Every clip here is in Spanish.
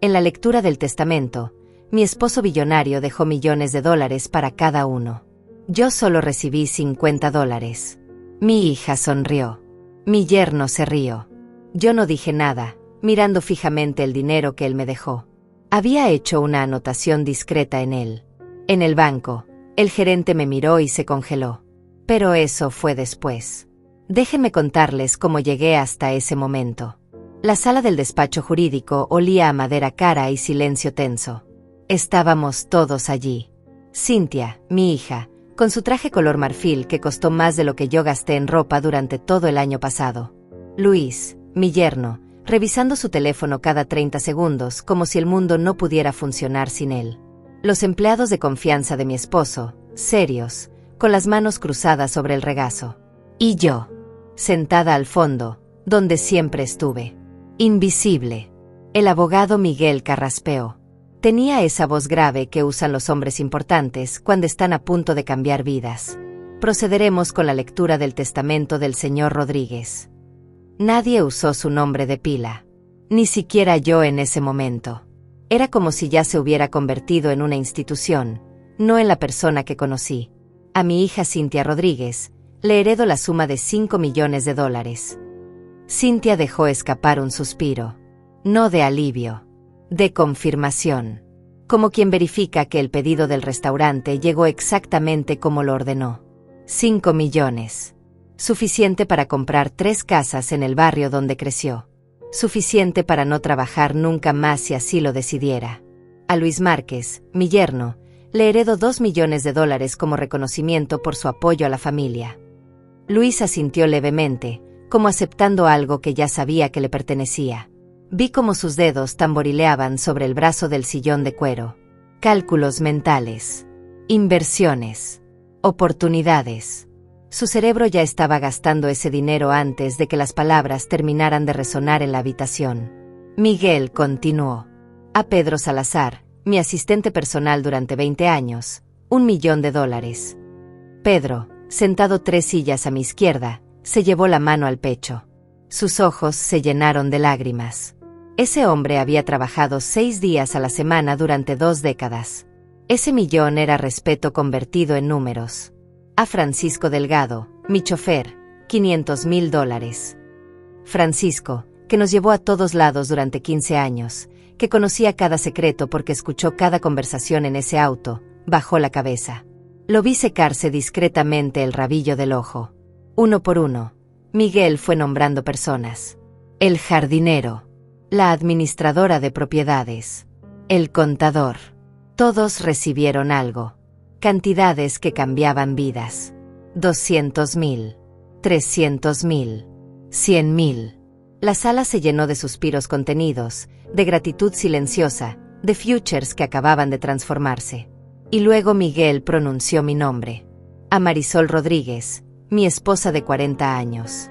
En la lectura del testamento, mi esposo billonario dejó millones de dólares para cada uno. Yo solo recibí $50. Mi hija sonrió. Mi yerno se rió. Yo no dije nada, mirando fijamente el dinero que él me dejó. Había hecho una anotación discreta en él. En el banco, el gerente me miró y se congeló. Pero eso fue después. Déjenme contarles cómo llegué hasta ese momento. La sala del despacho jurídico olía a madera cara y silencio tenso. Estábamos todos allí. Cynthia, mi hija, con su traje color marfil que costó más de lo que yo gasté en ropa durante todo el año pasado. Luis, mi yerno, revisando su teléfono cada 30 segundos como si el mundo no pudiera funcionar sin él. Los empleados de confianza de mi esposo, serios, con las manos cruzadas sobre el regazo. Y yo, sentada al fondo, donde siempre estuve. Invisible. El abogado Miguel carraspeó. Tenía esa voz grave que usan los hombres importantes cuando están a punto de cambiar vidas. Procederemos con la lectura del testamento del señor Rodríguez. Nadie usó su nombre de pila. Ni siquiera yo en ese momento. Era como si ya se hubiera convertido en una institución, no en la persona que conocí. A mi hija Cynthia Rodríguez le heredo la suma de $5 millones. Cynthia dejó escapar un suspiro. No de alivio. De confirmación. Como quien verifica que el pedido del restaurante llegó exactamente como lo ordenó. 5 millones. Suficiente para comprar 3 casas en el barrio donde creció. Suficiente para no trabajar nunca más si así lo decidiera. A Luis Márquez, mi yerno, le heredo $2 millones como reconocimiento por su apoyo a la familia. Luis asintió levemente, como aceptando algo que ya sabía que le pertenecía. Vi cómo sus dedos tamborileaban sobre el brazo del sillón de cuero. Cálculos mentales. Inversiones. Oportunidades. Su cerebro ya estaba gastando ese dinero antes de que las palabras terminaran de resonar en la habitación. Miguel continuó. A Pedro Salazar, mi asistente personal durante 20 años, $1 millón. Pedro, sentado 3 sillas a mi izquierda, se llevó la mano al pecho. Sus ojos se llenaron de lágrimas. Ese hombre había trabajado 6 días a la semana durante 2 décadas. Ese millón era respeto convertido en números. A Francisco Delgado, mi chofer, $500,000. Francisco, que nos llevó a todos lados durante 15 años, que conocía cada secreto porque escuchó cada conversación en ese auto, bajó la cabeza. Lo vi secarse discretamente el rabillo del ojo. Uno por uno, Miguel fue nombrando personas. El jardinero, la administradora de propiedades, el contador. Todos recibieron algo. Cantidades que cambiaban vidas. 200,000, 300,000, 100,000. La sala se llenó de suspiros contenidos, de gratitud silenciosa, de futures que acababan de transformarse. Y luego Miguel pronunció mi nombre. A Marisol Rodríguez, mi esposa de 40 años.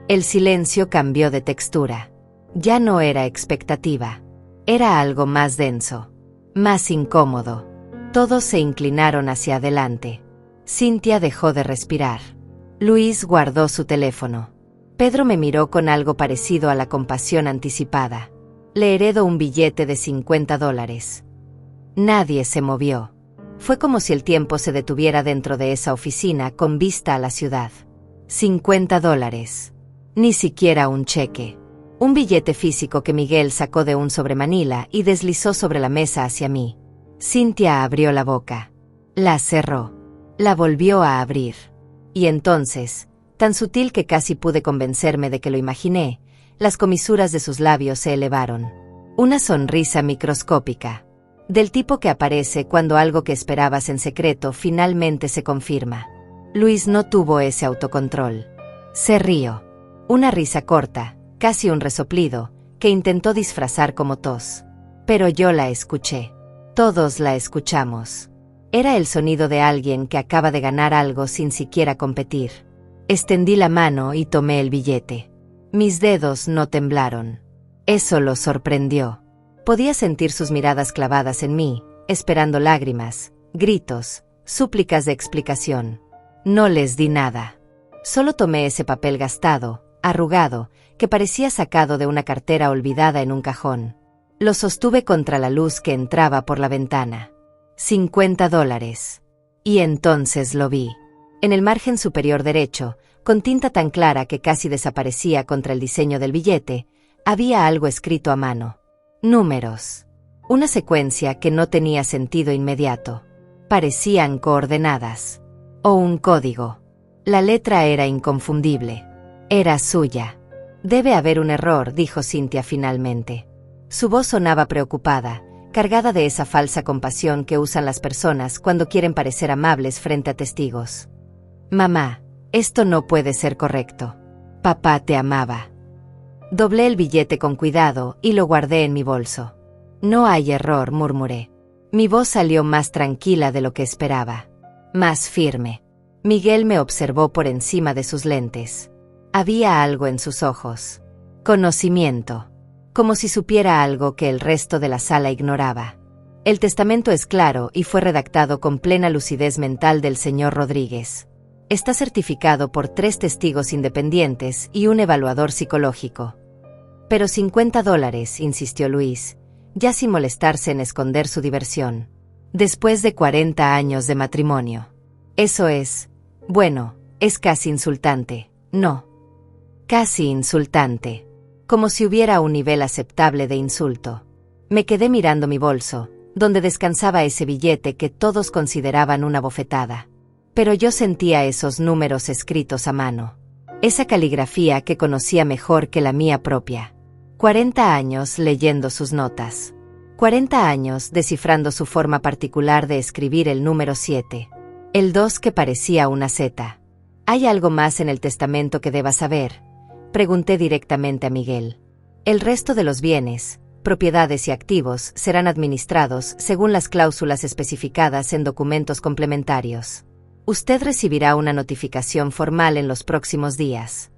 El silencio cambió de textura. Ya no era expectativa. Era algo más denso. Más incómodo. Todos se inclinaron hacia adelante. Cynthia dejó de respirar. Luis guardó su teléfono. Pedro me miró con algo parecido a la compasión anticipada. Le heredo un billete de $50. Nadie se movió. Fue como si el tiempo se detuviera dentro de esa oficina con vista a la ciudad. $50. Ni siquiera un cheque. Un billete físico que Miguel sacó de un sobremanila y deslizó sobre la mesa hacia mí. Cynthia abrió la boca. La cerró. La volvió a abrir. Y entonces, tan sutil que casi pude convencerme de que lo imaginé, las comisuras de sus labios se elevaron. Una sonrisa microscópica. Del tipo que aparece cuando algo que esperabas en secreto finalmente se confirma. Luis no tuvo ese autocontrol. Se rió. Una risa corta, casi un resoplido, que intentó disfrazar como tos. Pero yo la escuché. Todos la escuchamos. Era el sonido de alguien que acaba de ganar algo sin siquiera competir. Extendí la mano y tomé el billete. Mis dedos no temblaron. Eso lo sorprendió. Podía sentir sus miradas clavadas en mí, esperando lágrimas, gritos, súplicas de explicación. No les di nada. Solo tomé ese papel gastado, arrugado, que parecía sacado de una cartera olvidada en un cajón. Lo sostuve contra la luz que entraba por la ventana. $50. Y entonces lo vi. En el margen superior derecho, con tinta tan clara que casi desaparecía contra el diseño del billete, había algo escrito a mano. Números. Una secuencia que no tenía sentido inmediato. Parecían coordenadas. O un código. La letra era inconfundible. Era suya. Debe haber un error, dijo Cynthia finalmente. Su voz sonaba preocupada, cargada de esa falsa compasión que usan las personas cuando quieren parecer amables frente a testigos. Mamá, esto no puede ser correcto. Papá te amaba. Doblé el billete con cuidado y lo guardé en mi bolso. No hay error, murmuré. Mi voz salió más tranquila de lo que esperaba. Más firme. Miguel me observó por encima de sus lentes. Había algo en sus ojos. Conocimiento. Como si supiera algo que el resto de la sala ignoraba. El testamento es claro y fue redactado con plena lucidez mental del señor Rodríguez. Está certificado por 3 testigos independientes y un evaluador psicológico. Pero $50, insistió Luis, ya sin molestarse en esconder su diversión. Después de 40 años de matrimonio. Eso es, bueno, es casi insultante, ¿no? Casi insultante. Como si hubiera un nivel aceptable de insulto. Me quedé mirando mi bolso, donde descansaba ese billete que todos consideraban una bofetada. Pero yo sentía esos números escritos a mano. Esa caligrafía que conocía mejor que la mía propia. 40 años leyendo sus notas. 40 años descifrando su forma particular de escribir el número 7. El 2 que parecía una Z. ¿Hay algo más en el testamento que deba saber? Pregunté directamente a Miguel. El resto de los bienes, propiedades y activos serán administrados según las cláusulas especificadas en documentos complementarios. Usted recibirá una notificación formal en los próximos días.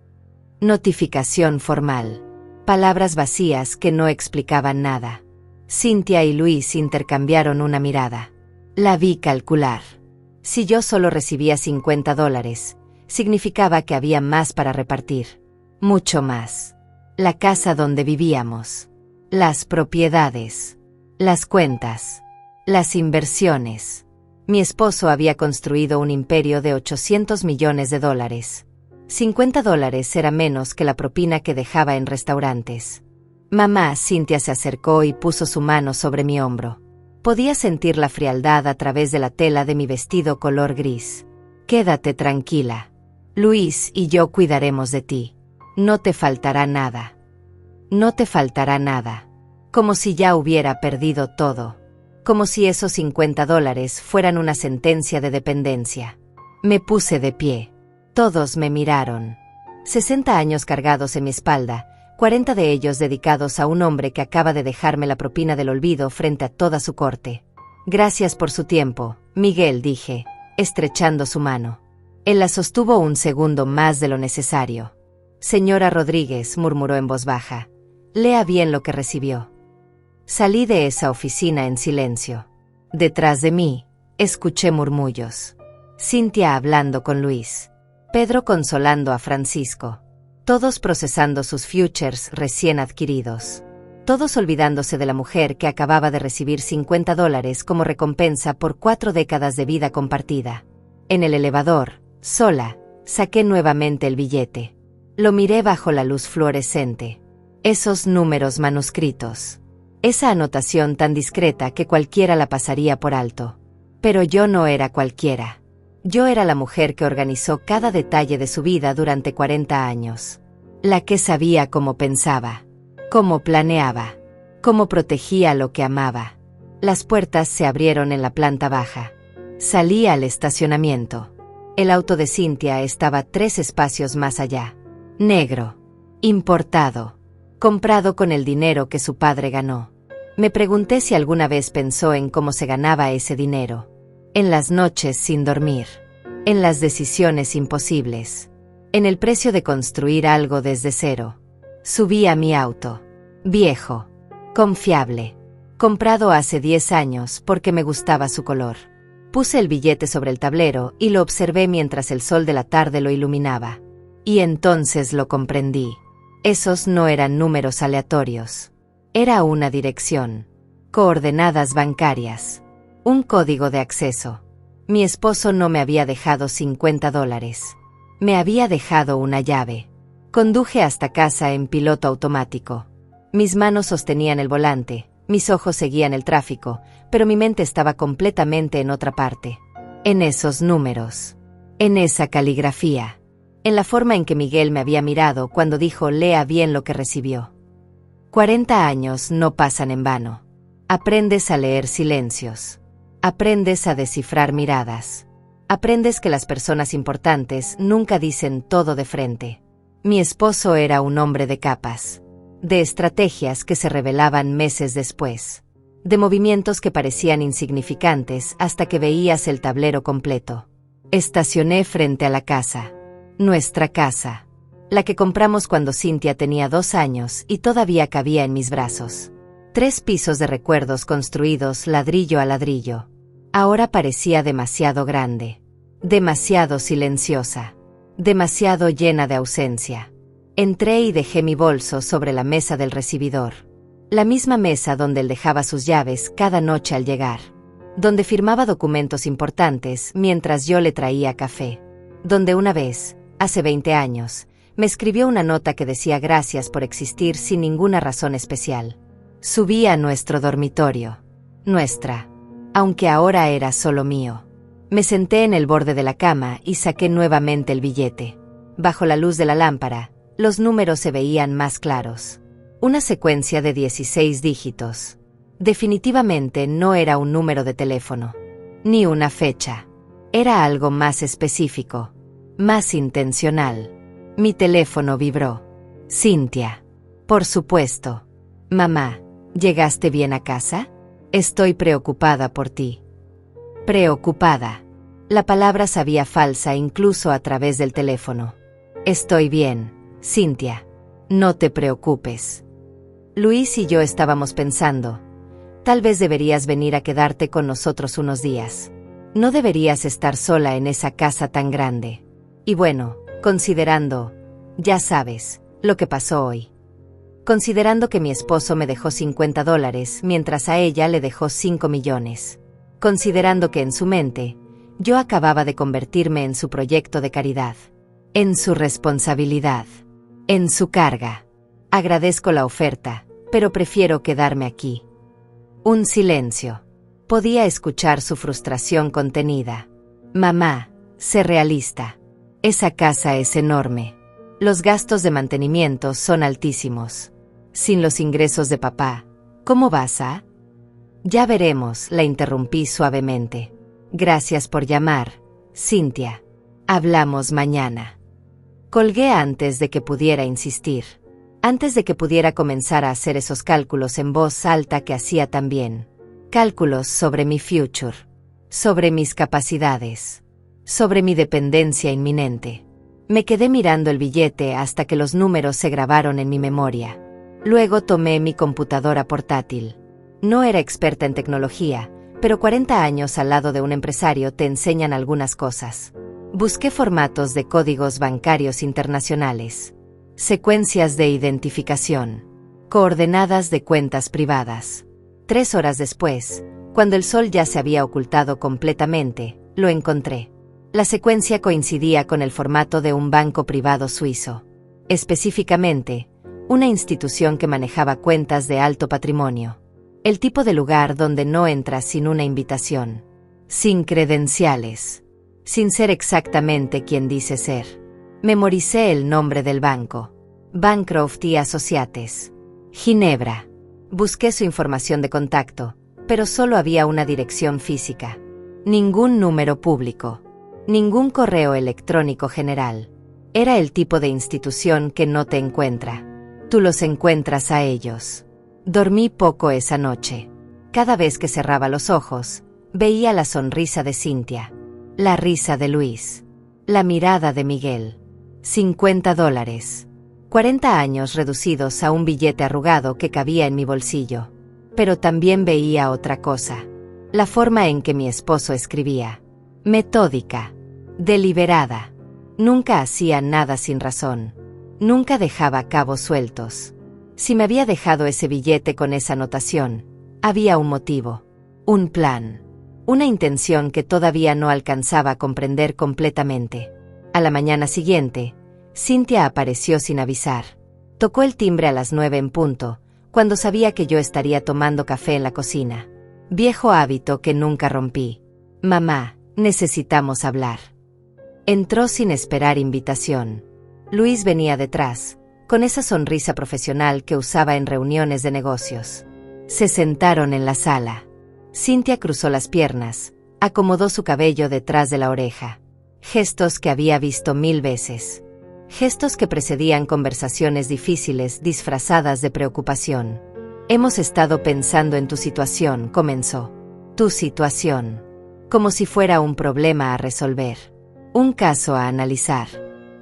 Notificación formal. Palabras vacías que no explicaban nada. Cynthia y Luis intercambiaron una mirada. La vi calcular. Si yo solo recibía $50, significaba que había más para repartir. Mucho más. La casa donde vivíamos. Las propiedades. Las cuentas. Las inversiones. Mi esposo había construido un imperio de $800 millones. $50 era menos que la propina que dejaba en restaurantes. Mamá, Cynthia se acercó y puso su mano sobre mi hombro. Podía sentir la frialdad a través de la tela de mi vestido color gris. Quédate tranquila. Luis y yo cuidaremos de ti. No te faltará nada. No te faltará nada. Como si ya hubiera perdido todo. Como si esos $50 fueran una sentencia de dependencia. Me puse de pie. Todos me miraron. 60 años cargados en mi espalda, 40 de ellos dedicados a un hombre que acaba de dejarme la propina del olvido frente a toda su corte. Gracias por su tiempo, Miguel, dije, estrechando su mano. Él la sostuvo un segundo más de lo necesario. Señora Rodríguez, murmuró en voz baja, lea bien lo que recibió. Salí de esa oficina en silencio. Detrás de mí, escuché murmullos. Cynthia hablando con Luis. Pedro consolando a Francisco. Todos procesando sus futures recién adquiridos. Todos olvidándose de la mujer que acababa de recibir $50 como recompensa por 4 décadas de vida compartida. En el elevador, sola, saqué nuevamente el billete. Lo miré bajo la luz fluorescente. Esos números manuscritos. Esa anotación tan discreta que cualquiera la pasaría por alto. Pero yo no era cualquiera. Yo era la mujer que organizó cada detalle de su vida durante 40 años. La que sabía cómo pensaba, cómo planeaba, cómo protegía lo que amaba. Las puertas se abrieron en la planta baja. Salí al estacionamiento. El auto de Cynthia estaba 3 espacios más allá. Negro. Importado. Comprado con el dinero que su padre ganó. Me pregunté si alguna vez pensó en cómo se ganaba ese dinero. En las noches sin dormir. En las decisiones imposibles. En el precio de construir algo desde cero. Subí a mi auto. Viejo. Confiable. Comprado hace 10 años porque me gustaba su color. Puse el billete sobre el tablero y lo observé mientras el sol de la tarde lo iluminaba. Y entonces lo comprendí. Esos no eran números aleatorios. Era una dirección, coordenadas bancarias, un código de acceso. Mi esposo no me había dejado $50. Me había dejado una llave. Conduje hasta casa en piloto automático. Mis manos sostenían el volante, mis ojos seguían el tráfico, pero mi mente estaba completamente en otra parte. En esos números. En esa caligrafía. En la forma en que Miguel me había mirado cuando dijo lea bien lo que recibió. 40 años no pasan en vano. Aprendes a leer silencios. Aprendes a descifrar miradas. Aprendes que las personas importantes nunca dicen todo de frente. Mi esposo era un hombre de capas. De estrategias que se revelaban meses después. De movimientos que parecían insignificantes hasta que veías el tablero completo. Estacioné frente a la casa. Nuestra casa. La que compramos cuando Cynthia tenía 2 años y todavía cabía en mis brazos. 3 pisos de recuerdos construidos ladrillo a ladrillo. Ahora parecía demasiado grande. Demasiado silenciosa. Demasiado llena de ausencia. Entré y dejé mi bolso sobre la mesa del recibidor. La misma mesa donde él dejaba sus llaves cada noche al llegar. Donde firmaba documentos importantes mientras yo le traía café. Donde una vez, hace 20 años, me escribió una nota que decía gracias por existir sin ninguna razón especial. Subí a nuestro dormitorio. Nuestra. Aunque ahora era solo mío. Me senté en el borde de la cama y saqué nuevamente el billete. Bajo la luz de la lámpara, los números se veían más claros. Una secuencia de 16 dígitos. Definitivamente no era un número de teléfono. Ni una fecha. Era algo más específico. Más intencional. Mi teléfono vibró. Cynthia. Por supuesto. Mamá, ¿llegaste bien a casa? Estoy preocupada por ti. Preocupada. La palabra sabía falsa incluso a través del teléfono. Estoy bien, Cynthia. No te preocupes. Luis y yo estábamos pensando, tal vez deberías venir a quedarte con nosotros unos días. No deberías estar sola en esa casa tan grande. Y bueno, considerando, ya sabes, lo que pasó hoy. Considerando que mi esposo me dejó $50 mientras a ella le dejó 5 millones. Considerando que en su mente, yo acababa de convertirme en su proyecto de caridad. En su responsabilidad. En su carga. Agradezco la oferta, pero prefiero quedarme aquí. Un silencio. Podía escuchar su frustración contenida. Mamá, sé realista. Esa casa es enorme. Los gastos de mantenimiento son altísimos. Sin los ingresos de papá, ¿cómo vas a? Ya veremos, la interrumpí suavemente. Gracias por llamar, Cynthia. Hablamos mañana. Colgué antes de que pudiera insistir. Antes de que pudiera comenzar a hacer esos cálculos en voz alta que hacía también. Cálculos sobre mi future. Sobre mis capacidades. Sobre mi dependencia inminente. Me quedé mirando el billete hasta que los números se grabaron en mi memoria. Luego tomé mi computadora portátil. No era experta en tecnología, pero 40 años al lado de un empresario te enseñan algunas cosas. Busqué formatos de códigos bancarios internacionales. Secuencias de identificación. Coordenadas de cuentas privadas. 3 horas después, cuando el sol ya se había ocultado completamente, lo encontré. La secuencia coincidía con el formato de un banco privado suizo. Específicamente, una institución que manejaba cuentas de alto patrimonio. El tipo de lugar donde no entras sin una invitación. Sin credenciales. Sin ser exactamente quien dice ser. Memoricé el nombre del banco. Bancroft y Associates. Ginebra. Busqué su información de contacto, pero solo había una dirección física. Ningún número público. Ningún correo electrónico general. Era el tipo de institución que no te encuentra. Tú los encuentras a ellos. Dormí poco esa noche. Cada vez que cerraba los ojos, veía la sonrisa de Cynthia. La risa de Luis. La mirada de Miguel. $50. 40 años reducidos a un billete arrugado que cabía en mi bolsillo. Pero también veía otra cosa. La forma en que mi esposo escribía. Metódica. Deliberada. Nunca hacía nada sin razón. Nunca dejaba cabos sueltos. Si me había dejado ese billete con esa anotación, había un motivo, un plan, una intención que todavía no alcanzaba a comprender completamente. A la mañana siguiente, Cynthia apareció sin avisar. Tocó el timbre a las 9 en punto, cuando sabía que yo estaría tomando café en la cocina. Viejo hábito que nunca rompí. Mamá, necesitamos hablar. Entró sin esperar invitación. Luis venía detrás, con esa sonrisa profesional que usaba en reuniones de negocios. Se sentaron en la sala. Cynthia cruzó las piernas, acomodó su cabello detrás de la oreja. Gestos que había visto 1000 veces. Gestos que precedían conversaciones difíciles disfrazadas de preocupación. Hemos estado pensando en tu situación, comenzó. Tu situación. Como si fuera un problema a resolver. Un caso a analizar.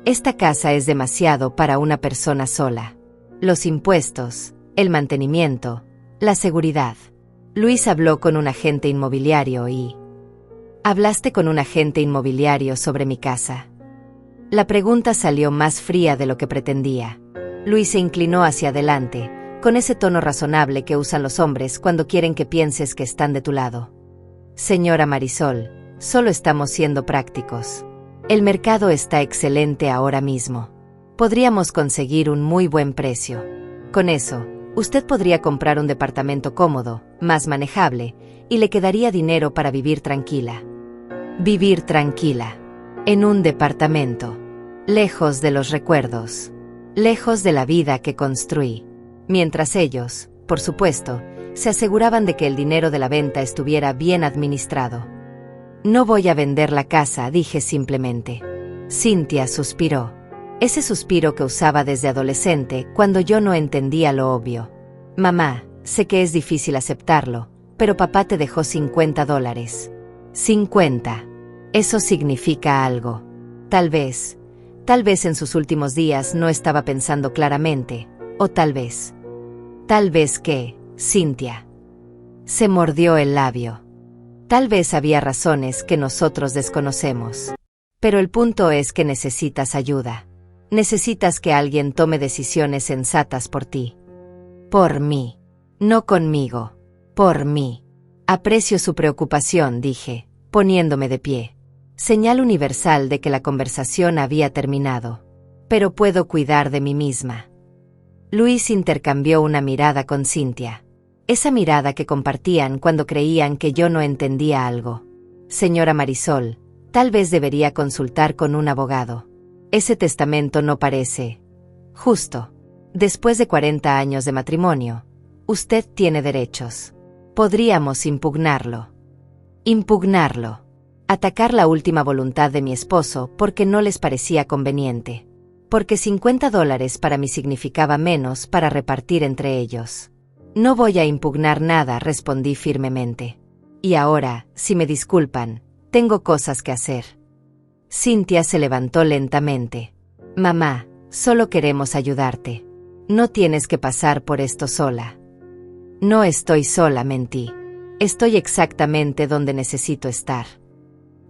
Esta casa es demasiado para una persona sola. Los impuestos, el mantenimiento, la seguridad. Luis habló con un agente inmobiliario y... ¿Hablaste con un agente inmobiliario sobre mi casa? La pregunta salió más fría de lo que pretendía. Luis se inclinó hacia adelante, con ese tono razonable que usan los hombres cuando quieren que pienses que están de tu lado. Señora Marisol, solo estamos siendo prácticos. El mercado está excelente ahora mismo. Podríamos conseguir un muy buen precio. Con eso, usted podría comprar un departamento cómodo, más manejable, y le quedaría dinero para vivir tranquila. Vivir tranquila. En un departamento. Lejos de los recuerdos. Lejos de la vida que construí. Mientras ellos, por supuesto, se aseguraban de que el dinero de la venta estuviera bien administrado. No voy a vender la casa, dije simplemente. Cynthia suspiró. Ese suspiro que usaba desde adolescente cuando yo no entendía lo obvio. Mamá, sé que es difícil aceptarlo, pero papá te dejó $50. 50. Eso significa algo. Tal vez en sus últimos días no estaba pensando claramente, o tal vez que, Cynthia. Se mordió el labio. Tal vez había razones que nosotros desconocemos. Pero el punto es que necesitas ayuda. Necesitas que alguien tome decisiones sensatas por ti. Por mí. No conmigo. Por mí. Aprecio su preocupación, dije, poniéndome de pie. Señal universal de que la conversación había terminado. Pero puedo cuidar de mí misma. Luis intercambió una mirada con Cynthia. Esa mirada que compartían cuando creían que yo no entendía algo. Señora Marisol, tal vez debería consultar con un abogado. Ese testamento no parece justo. Después de 40 años de matrimonio, usted tiene derechos. Podríamos impugnarlo. Impugnarlo. Atacar la última voluntad de mi esposo porque no les parecía conveniente. Porque $50 para mí significaba menos para repartir entre ellos. No voy a impugnar nada, respondí firmemente. Y ahora, si me disculpan, tengo cosas que hacer. Cynthia se levantó lentamente. Mamá, solo queremos ayudarte. No tienes que pasar por esto sola. No estoy sola, mentí. Estoy exactamente donde necesito estar.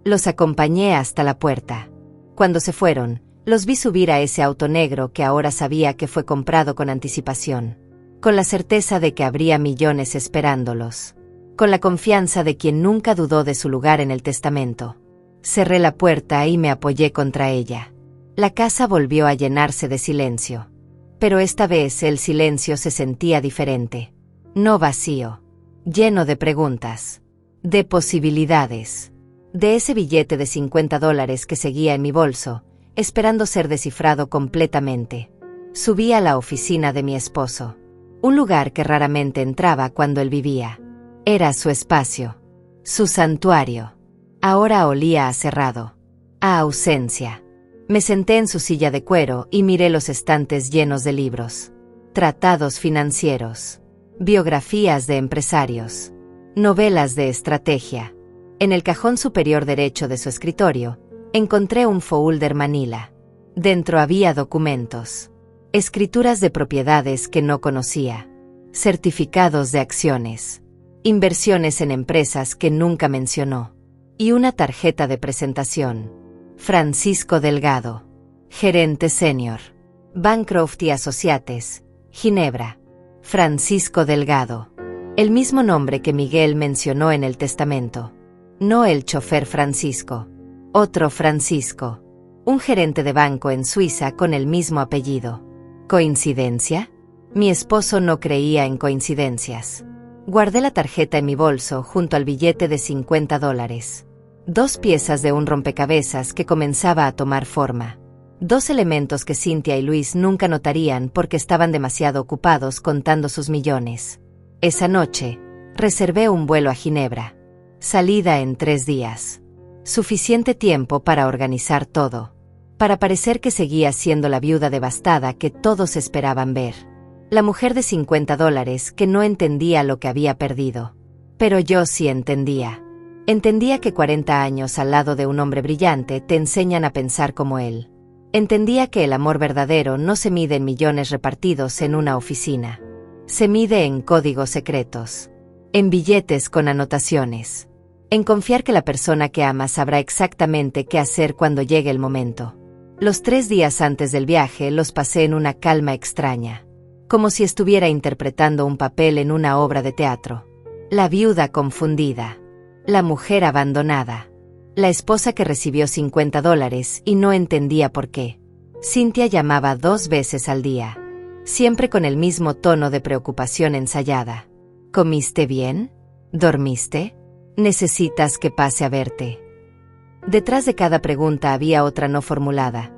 Los acompañé hasta la puerta. Cuando se fueron, los vi subir a ese auto negro que ahora sabía que fue comprado con anticipación. Con la certeza de que habría millones esperándolos. Con la confianza de quien nunca dudó de su lugar en el testamento. Cerré la puerta y me apoyé contra ella. La casa volvió a llenarse de silencio. Pero esta vez el silencio se sentía diferente. No vacío. Lleno de preguntas. De posibilidades. De ese billete de $50 que seguía en mi bolso, esperando ser descifrado completamente. Subí a la oficina de mi esposo. Un lugar que raramente entraba cuando él vivía. Era su espacio. Su santuario. Ahora olía a cerrado. A ausencia. Me senté en su silla de cuero y miré los estantes llenos de libros. Tratados financieros. Biografías de empresarios. Novelas de estrategia. En el cajón superior derecho de su escritorio, encontré un folder manila. Dentro había documentos. Escrituras de propiedades que no conocía. Certificados de acciones. Inversiones en empresas que nunca mencionó. Y una tarjeta de presentación. Francisco Delgado. Gerente senior. Bancroft y Associates, Ginebra. Francisco Delgado. El mismo nombre que Miguel mencionó en el testamento. No el chofer Francisco. Otro Francisco. Un gerente de banco en Suiza con el mismo apellido. ¿Coincidencia? Mi esposo no creía en coincidencias. Guardé la tarjeta en mi bolso junto al billete de $50. 2 piezas de un rompecabezas que comenzaba a tomar forma. 2 elementos que Cynthia y Luis nunca notarían porque estaban demasiado ocupados contando sus millones. Esa noche, reservé un vuelo a Ginebra. Salida en 3 días. Suficiente tiempo para organizar todo. Para parecer que seguía siendo la viuda devastada que todos esperaban ver. La mujer de $50 que no entendía lo que había perdido. Pero yo sí entendía. Entendía que 40 años al lado de un hombre brillante te enseñan a pensar como él. Entendía que el amor verdadero no se mide en millones repartidos en una oficina. Se mide en códigos secretos. En billetes con anotaciones. En confiar que la persona que amas sabrá exactamente qué hacer cuando llegue el momento. Los 3 días antes del viaje los pasé en una calma extraña. Como si estuviera interpretando un papel en una obra de teatro. La viuda confundida. La mujer abandonada. La esposa que recibió $50 y no entendía por qué. Cynthia llamaba 2 veces al día. Siempre con el mismo tono de preocupación ensayada. ¿Comiste bien? ¿Dormiste? ¿Necesitas que pase a verte? Detrás de cada pregunta había otra no formulada.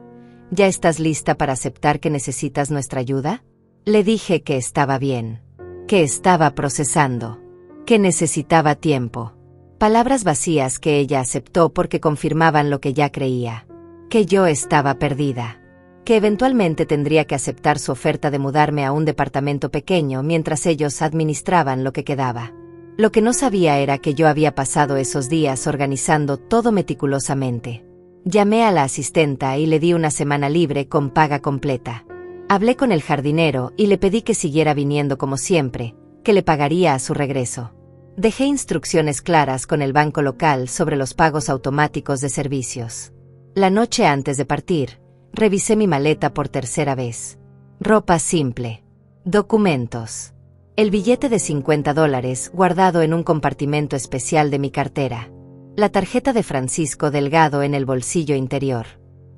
¿Ya estás lista para aceptar que necesitas nuestra ayuda? Le dije que estaba bien. Que estaba procesando. Que necesitaba tiempo. Palabras vacías que ella aceptó porque confirmaban lo que ya creía. Que yo estaba perdida. Que eventualmente tendría que aceptar su oferta de mudarme a un departamento pequeño mientras ellos administraban lo que quedaba. Lo que no sabía era que yo había pasado esos días organizando todo meticulosamente. Llamé a la asistenta y le di una semana libre con paga completa. Hablé con el jardinero y le pedí que siguiera viniendo como siempre, que le pagaría a su regreso. Dejé instrucciones claras con el banco local sobre los pagos automáticos de servicios. La noche antes de partir, revisé mi maleta por 3ª vez. Ropa simple. Documentos. El billete de $50 guardado en un compartimento especial de mi cartera. La tarjeta de Francisco Delgado en el bolsillo interior.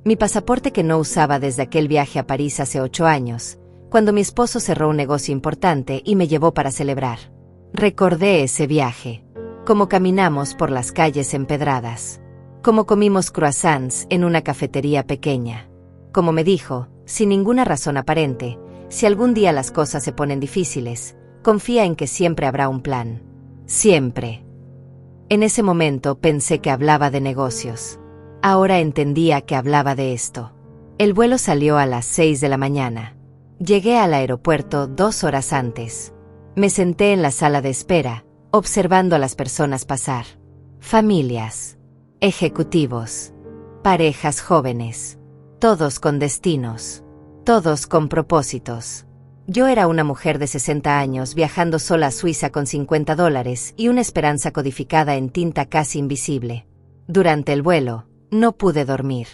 Mi pasaporte que no usaba desde aquel viaje a París hace 8 años, cuando mi esposo cerró un negocio importante y me llevó para celebrar. Recordé ese viaje. Cómo caminamos por las calles empedradas. Cómo comimos croissants en una cafetería pequeña. Como me dijo, sin ninguna razón aparente, si algún día las cosas se ponen difíciles, confía en que siempre habrá un plan. Siempre. En ese momento pensé que hablaba de negocios. Ahora entendía que hablaba de esto. El vuelo salió a las 6 de la mañana. Llegué al aeropuerto 2 horas antes. Me senté en la sala de espera, observando a las personas pasar. Familias. Ejecutivos. Parejas jóvenes. Todos con destinos. Todos con propósitos. Yo era una mujer de 60 años viajando sola a Suiza con $50 y una esperanza codificada en tinta casi invisible. Durante el vuelo, no pude dormir.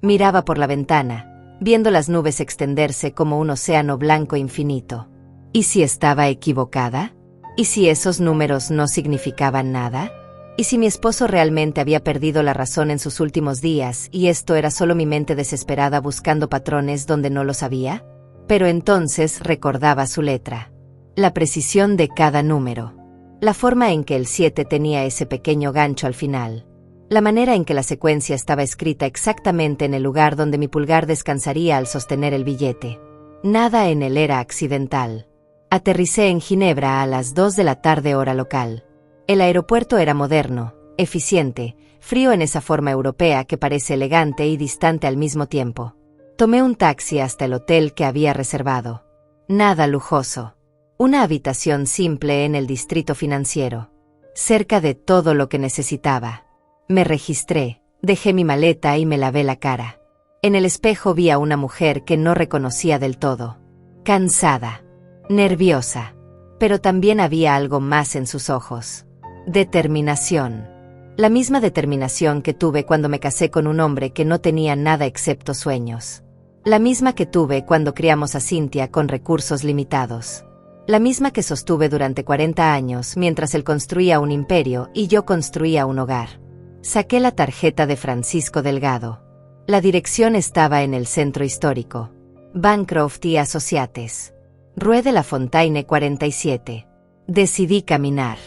Miraba por la ventana, viendo las nubes extenderse como un océano blanco infinito. ¿Y si estaba equivocada? ¿Y si esos números no significaban nada? ¿Y si mi esposo realmente había perdido la razón en sus últimos días y esto era solo mi mente desesperada buscando patrones donde no los había? Pero entonces recordaba su letra. La precisión de cada número. La forma en que el 7 tenía ese pequeño gancho al final. La manera en que la secuencia estaba escrita exactamente en el lugar donde mi pulgar descansaría al sostener el billete. Nada en él era accidental. Aterricé en Ginebra a las 2 de la tarde hora local. El aeropuerto era moderno, eficiente, frío en esa forma europea que parece elegante y distante al mismo tiempo. Tomé un taxi hasta el hotel que había reservado. Nada lujoso. Una habitación simple en el distrito financiero. Cerca de todo lo que necesitaba. Me registré, dejé mi maleta y me lavé la cara. En el espejo vi a una mujer que no reconocía del todo. Cansada. Nerviosa. Pero también había algo más en sus ojos. Determinación. La misma determinación que tuve cuando me casé con un hombre que no tenía nada excepto sueños. La misma que tuve cuando criamos a Cynthia con recursos limitados. La misma que sostuve durante 40 años mientras él construía un imperio y yo construía un hogar. Saqué la tarjeta de Francisco Delgado. La dirección estaba en el centro histórico. Bancroft y Associates. Rue de la Fontaine 47. Decidí caminar.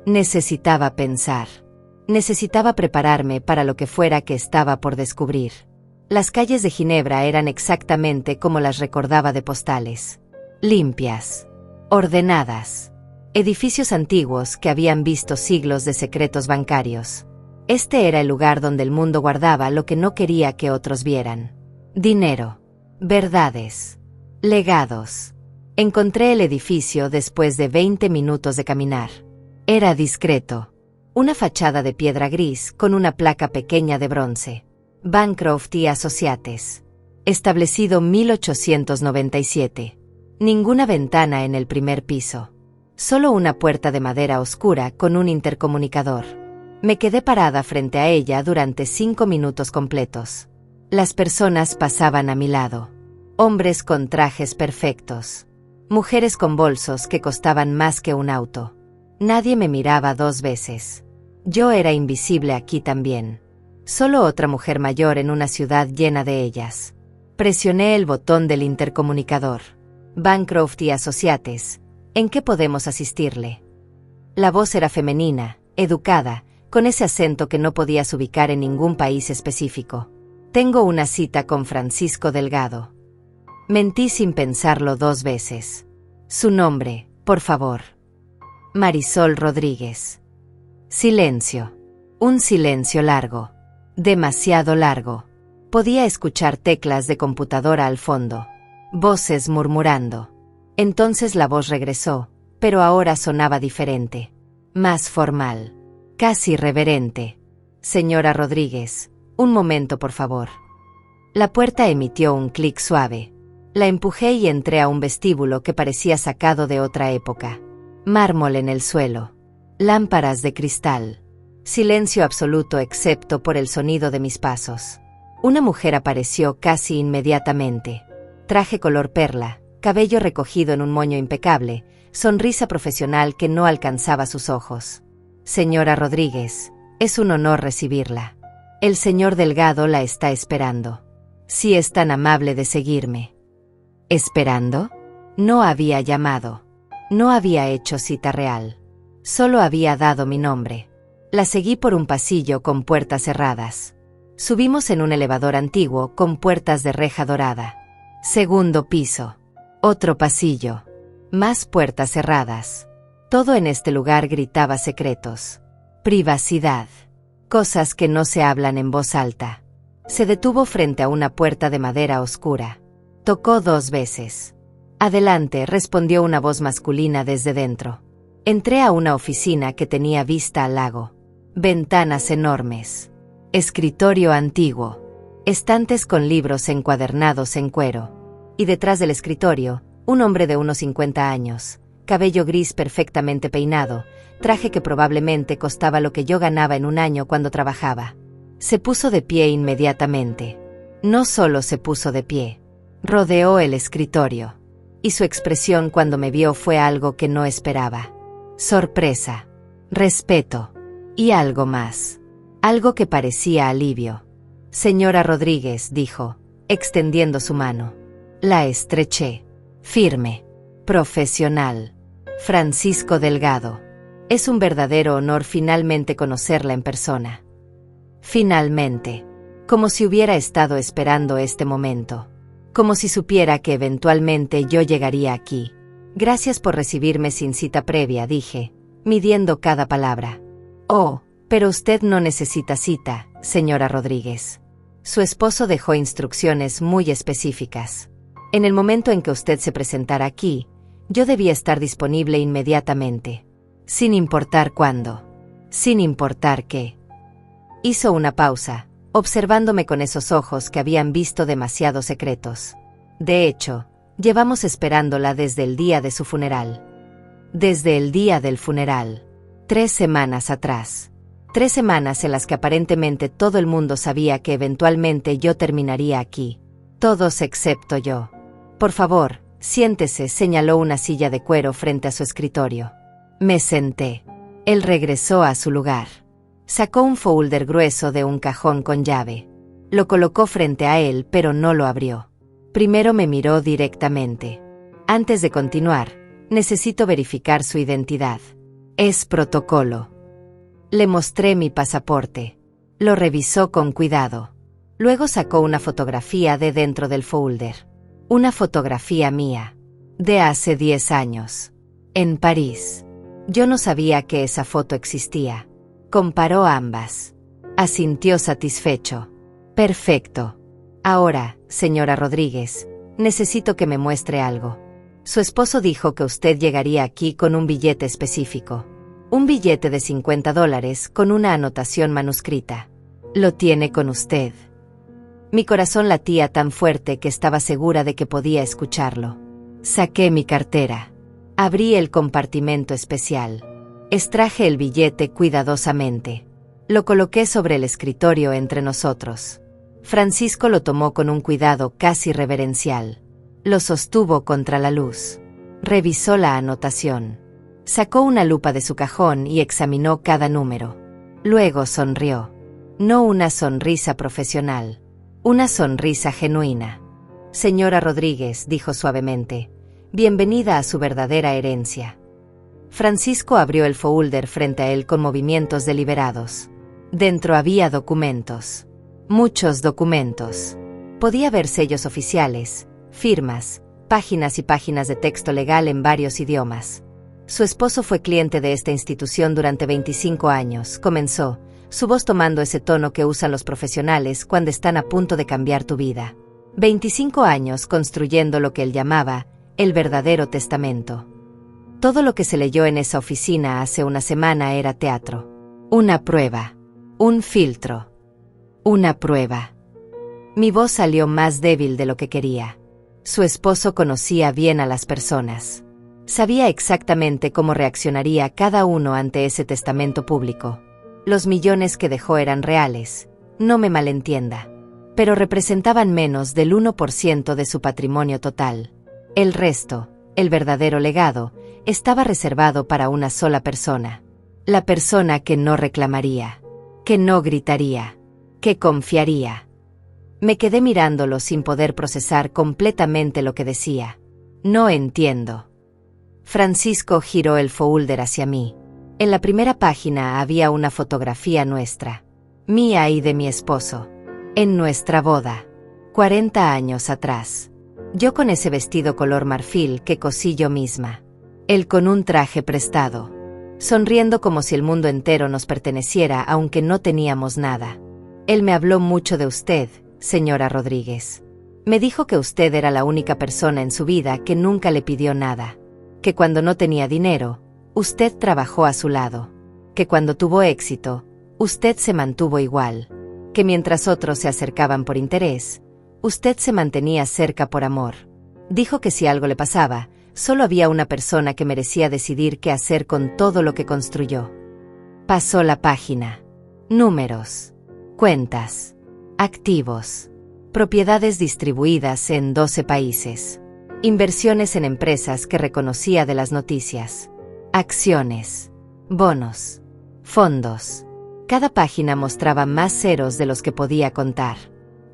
Necesitaba pensar. Necesitaba prepararme para lo que fuera que estaba por descubrir. Las calles de Ginebra eran exactamente como las recordaba de postales. Limpias. Ordenadas. Edificios antiguos que habían visto siglos de secretos bancarios. Este era el lugar donde el mundo guardaba lo que no quería que otros vieran. Dinero. Verdades. Legados. Encontré el edificio después de 20 minutos de caminar. Era discreto. Una fachada de piedra gris con una placa pequeña de bronce. Bancroft y Associates. Establecido 1897. Ninguna ventana en el primer piso. Solo una puerta de madera oscura con un intercomunicador. Me quedé parada frente a ella durante 5 minutos completos. Las personas pasaban a mi lado. Hombres con trajes perfectos. Mujeres con bolsos que costaban más que un auto. Nadie me miraba 2 veces. Yo era invisible aquí también. Solo otra mujer mayor en una ciudad llena de ellas. Presioné el botón del intercomunicador. Bancroft y Associates. ¿En qué podemos asistirle? La voz era femenina, educada, con ese acento que no podías ubicar en ningún país específico. Tengo una cita con Francisco Delgado. Mentí sin pensarlo 2 veces. Su nombre, por favor. Marisol Rodríguez. Silencio. Un silencio largo. Demasiado largo. Podía escuchar teclas de computadora al fondo. Voces murmurando. Entonces la voz regresó, pero ahora sonaba diferente. Más formal. Casi reverente. Señora Rodríguez, un momento por favor. La puerta emitió un clic suave. La empujé y entré a un vestíbulo que parecía sacado de otra época. Mármol en el suelo. Lámparas de cristal. Silencio absoluto excepto por el sonido de mis pasos. Una mujer apareció casi inmediatamente. Traje color perla, cabello recogido en un moño impecable, sonrisa profesional que no alcanzaba sus ojos. Señora Rodríguez, es un honor recibirla. El señor Delgado la está esperando. Si es tan amable de seguirme. ¿Esperando? No había llamado. No había hecho cita real. Solo había dado mi nombre. La seguí por un pasillo con puertas cerradas. Subimos en un elevador antiguo con puertas de reja dorada. Segundo piso. Otro pasillo. Más puertas cerradas. Todo en este lugar gritaba secretos. Privacidad. Cosas que no se hablan en voz alta. Se detuvo frente a una puerta de madera oscura. Tocó 2 veces. Adelante, respondió una voz masculina desde dentro. Entré a una oficina que tenía vista al lago. Ventanas enormes. Escritorio antiguo. Estantes con libros encuadernados en cuero. Y detrás del escritorio, un hombre de unos 50 años, cabello gris perfectamente peinado, traje que probablemente costaba lo que yo ganaba en un año cuando trabajaba. Se puso de pie inmediatamente. No solo se puso de pie, rodeó el escritorio. Y su expresión cuando me vio fue algo que no esperaba. Sorpresa, respeto y algo más. Algo que parecía alivio. Señora Rodríguez, dijo, extendiendo su mano. La estreché. Firme. Profesional. Francisco Delgado. Es un verdadero honor finalmente conocerla en persona. Finalmente. Como si hubiera estado esperando este momento. Como si supiera que eventualmente yo llegaría aquí. Gracias por recibirme sin cita previa, dije, midiendo cada palabra. Oh, pero usted no necesita cita, señora Rodríguez. Su esposo dejó instrucciones muy específicas. En el momento en que usted se presentara aquí, yo debía estar disponible inmediatamente. Sin importar cuándo. Sin importar qué. Hizo una pausa, observándome con esos ojos que habían visto demasiados secretos. De hecho, llevamos esperándola desde el día de su funeral. Desde el día del funeral. 3 semanas atrás. 3 semanas en las que aparentemente todo el mundo sabía que eventualmente yo terminaría aquí. Todos excepto yo. Por favor, Siéntese, señaló una silla de cuero frente a su escritorio. Me senté. Él regresó a su lugar. Sacó un folder grueso de un cajón con llave. Lo colocó frente a él, pero no lo abrió. Primero me miró directamente. Antes de continuar, necesito verificar su identidad. Es protocolo. Le mostré mi pasaporte. Lo revisó con cuidado. Luego sacó una fotografía de dentro del folder. Una fotografía mía. De hace 10 años. En París. Yo no sabía que esa foto existía. Comparó ambas. Asintió satisfecho. Perfecto. Ahora, señora Rodríguez, necesito que me muestre algo. Su esposo dijo que usted llegaría aquí con un billete específico. Un billete de $50 con una anotación manuscrita. Lo tiene con usted. Mi corazón latía tan fuerte que estaba segura de que podía escucharlo. Saqué mi cartera. Abrí el compartimento especial. Extraje el billete cuidadosamente. Lo coloqué sobre el escritorio entre nosotros. Francisco lo tomó con un cuidado casi reverencial. Lo sostuvo contra la luz. Revisó la anotación. Sacó una lupa de su cajón y examinó cada número. Luego sonrió. No una sonrisa profesional. Una sonrisa genuina. Señora Rodríguez, dijo suavemente, bienvenida a su verdadera herencia. Francisco abrió el folder frente a él con movimientos deliberados. Dentro había documentos. Muchos documentos. Podía ver sellos oficiales, firmas, páginas y páginas de texto legal en varios idiomas. Su esposo fue cliente de esta institución durante 25 años, comenzó, su voz tomando ese tono que usan los profesionales cuando están a punto de cambiar tu vida. 25 años construyendo lo que él llamaba el verdadero testamento. Todo lo que se leyó en esa oficina hace una semana era teatro. Una prueba. Un filtro. Una prueba. Mi voz salió más débil de lo que quería. Su esposo conocía bien a las personas. Sabía exactamente cómo reaccionaría cada uno ante ese testamento público. Los millones que dejó eran reales, no me malentienda, pero representaban menos del 1% de su patrimonio total. El resto, el verdadero legado, estaba reservado para una sola persona. La persona que no reclamaría, que no gritaría, que confiaría. Me quedé mirándolo sin poder procesar completamente lo que decía. No entiendo. Francisco giró el folder hacia mí. En la primera página había una fotografía nuestra, mía y de mi esposo, en nuestra boda, 40 años atrás. Yo con ese vestido color marfil que cosí yo misma. Él con un traje prestado, sonriendo como si el mundo entero nos perteneciera aunque no teníamos nada. Él me habló mucho de usted, señora Rodríguez. Me dijo que usted era la única persona en su vida que nunca le pidió nada. Que cuando no tenía dinero, usted trabajó a su lado. Que cuando tuvo éxito, usted se mantuvo igual. Que mientras otros se acercaban por interés, usted se mantenía cerca por amor. Dijo que si algo le pasaba, solo había una persona que merecía decidir qué hacer con todo lo que construyó. Pasó la página. Números. Cuentas. Activos. Propiedades distribuidas en 12 países. Inversiones en empresas que reconocía de las noticias. Acciones. Bonos. Fondos. Cada página mostraba más ceros de los que podía contar.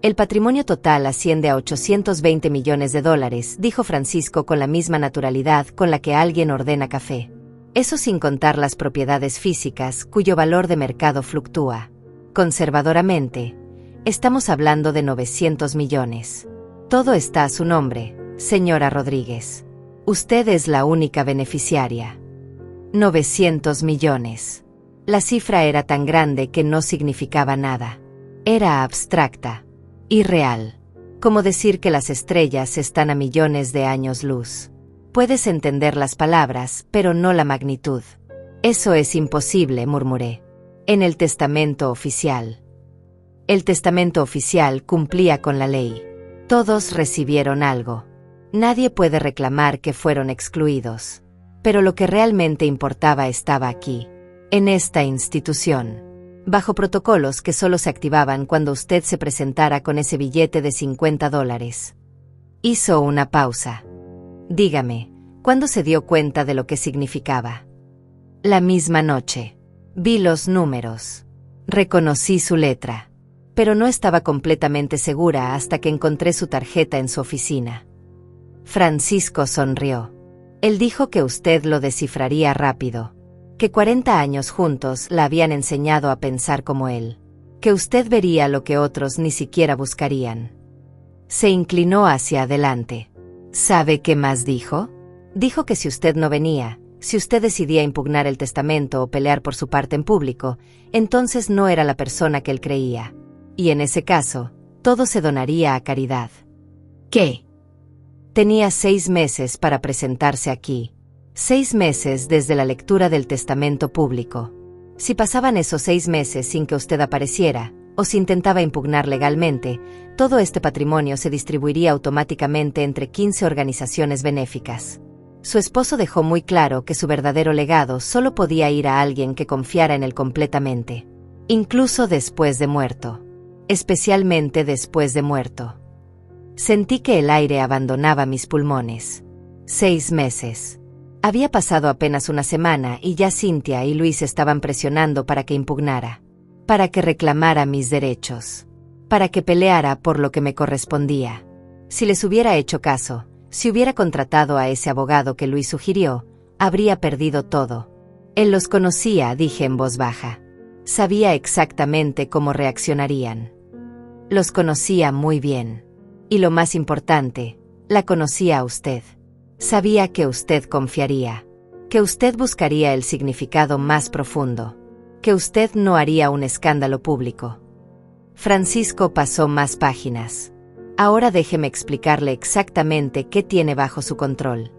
El patrimonio total asciende a $820 millones, dijo Francisco con la misma naturalidad con la que alguien ordena café. Eso sin contar las propiedades físicas cuyo valor de mercado fluctúa. Conservadoramente, estamos hablando de 900 millones. Todo está a su nombre, señora Rodríguez. Usted es la única beneficiaria. 900 millones. La cifra era tan grande que no significaba nada. Era abstracta. Irreal. Como decir que las estrellas están a millones de años luz. Puedes entender las palabras, pero no la magnitud. Eso es imposible, murmuré. En el testamento oficial. El testamento oficial cumplía con la ley. Todos recibieron algo. Nadie puede reclamar que fueron excluidos. Pero lo que realmente importaba estaba aquí, en esta institución, bajo protocolos que solo se activaban cuando usted se presentara con ese billete de $50. Hizo una pausa. Dígame, ¿cuándo se dio cuenta de lo que significaba? La misma noche. Vi los números. Reconocí su letra. Pero no estaba completamente segura hasta que encontré su tarjeta en su oficina. Francisco sonrió. Él dijo que usted lo descifraría rápido. Que 40 años juntos la habían enseñado a pensar como él. Que usted vería lo que otros ni siquiera buscarían. Se inclinó hacia adelante. ¿Sabe qué más dijo? Dijo que si usted no venía, si usted decidía impugnar el testamento o pelear por su parte en público, entonces no era la persona que él creía. Y en ese caso, todo se donaría a caridad. ¿Qué? Tenía 6 meses para presentarse aquí. 6 meses desde la lectura del testamento público. Si pasaban esos 6 meses sin que usted apareciera, o si intentaba impugnar legalmente, todo este patrimonio se distribuiría automáticamente entre 15 organizaciones benéficas. Su esposo dejó muy claro que su verdadero legado solo podía ir a alguien que confiara en él completamente. Incluso después de muerto. Especialmente después de muerto. Sentí que el aire abandonaba mis pulmones. 6 meses. Había pasado apenas una semana y ya Cynthia y Luis estaban presionando para que impugnara. Para que reclamara mis derechos. Para que peleara por lo que me correspondía. Si les hubiera hecho caso, si hubiera contratado a ese abogado que Luis sugirió, habría perdido todo. Él los conocía, dije en voz baja. Sabía exactamente cómo reaccionarían. Los conocía muy bien. Y lo más importante, la conocía a usted. Sabía que usted confiaría. Que usted buscaría el significado más profundo. Que usted no haría un escándalo público. Francisco pasó más páginas. Ahora déjeme explicarle exactamente qué tiene bajo su control.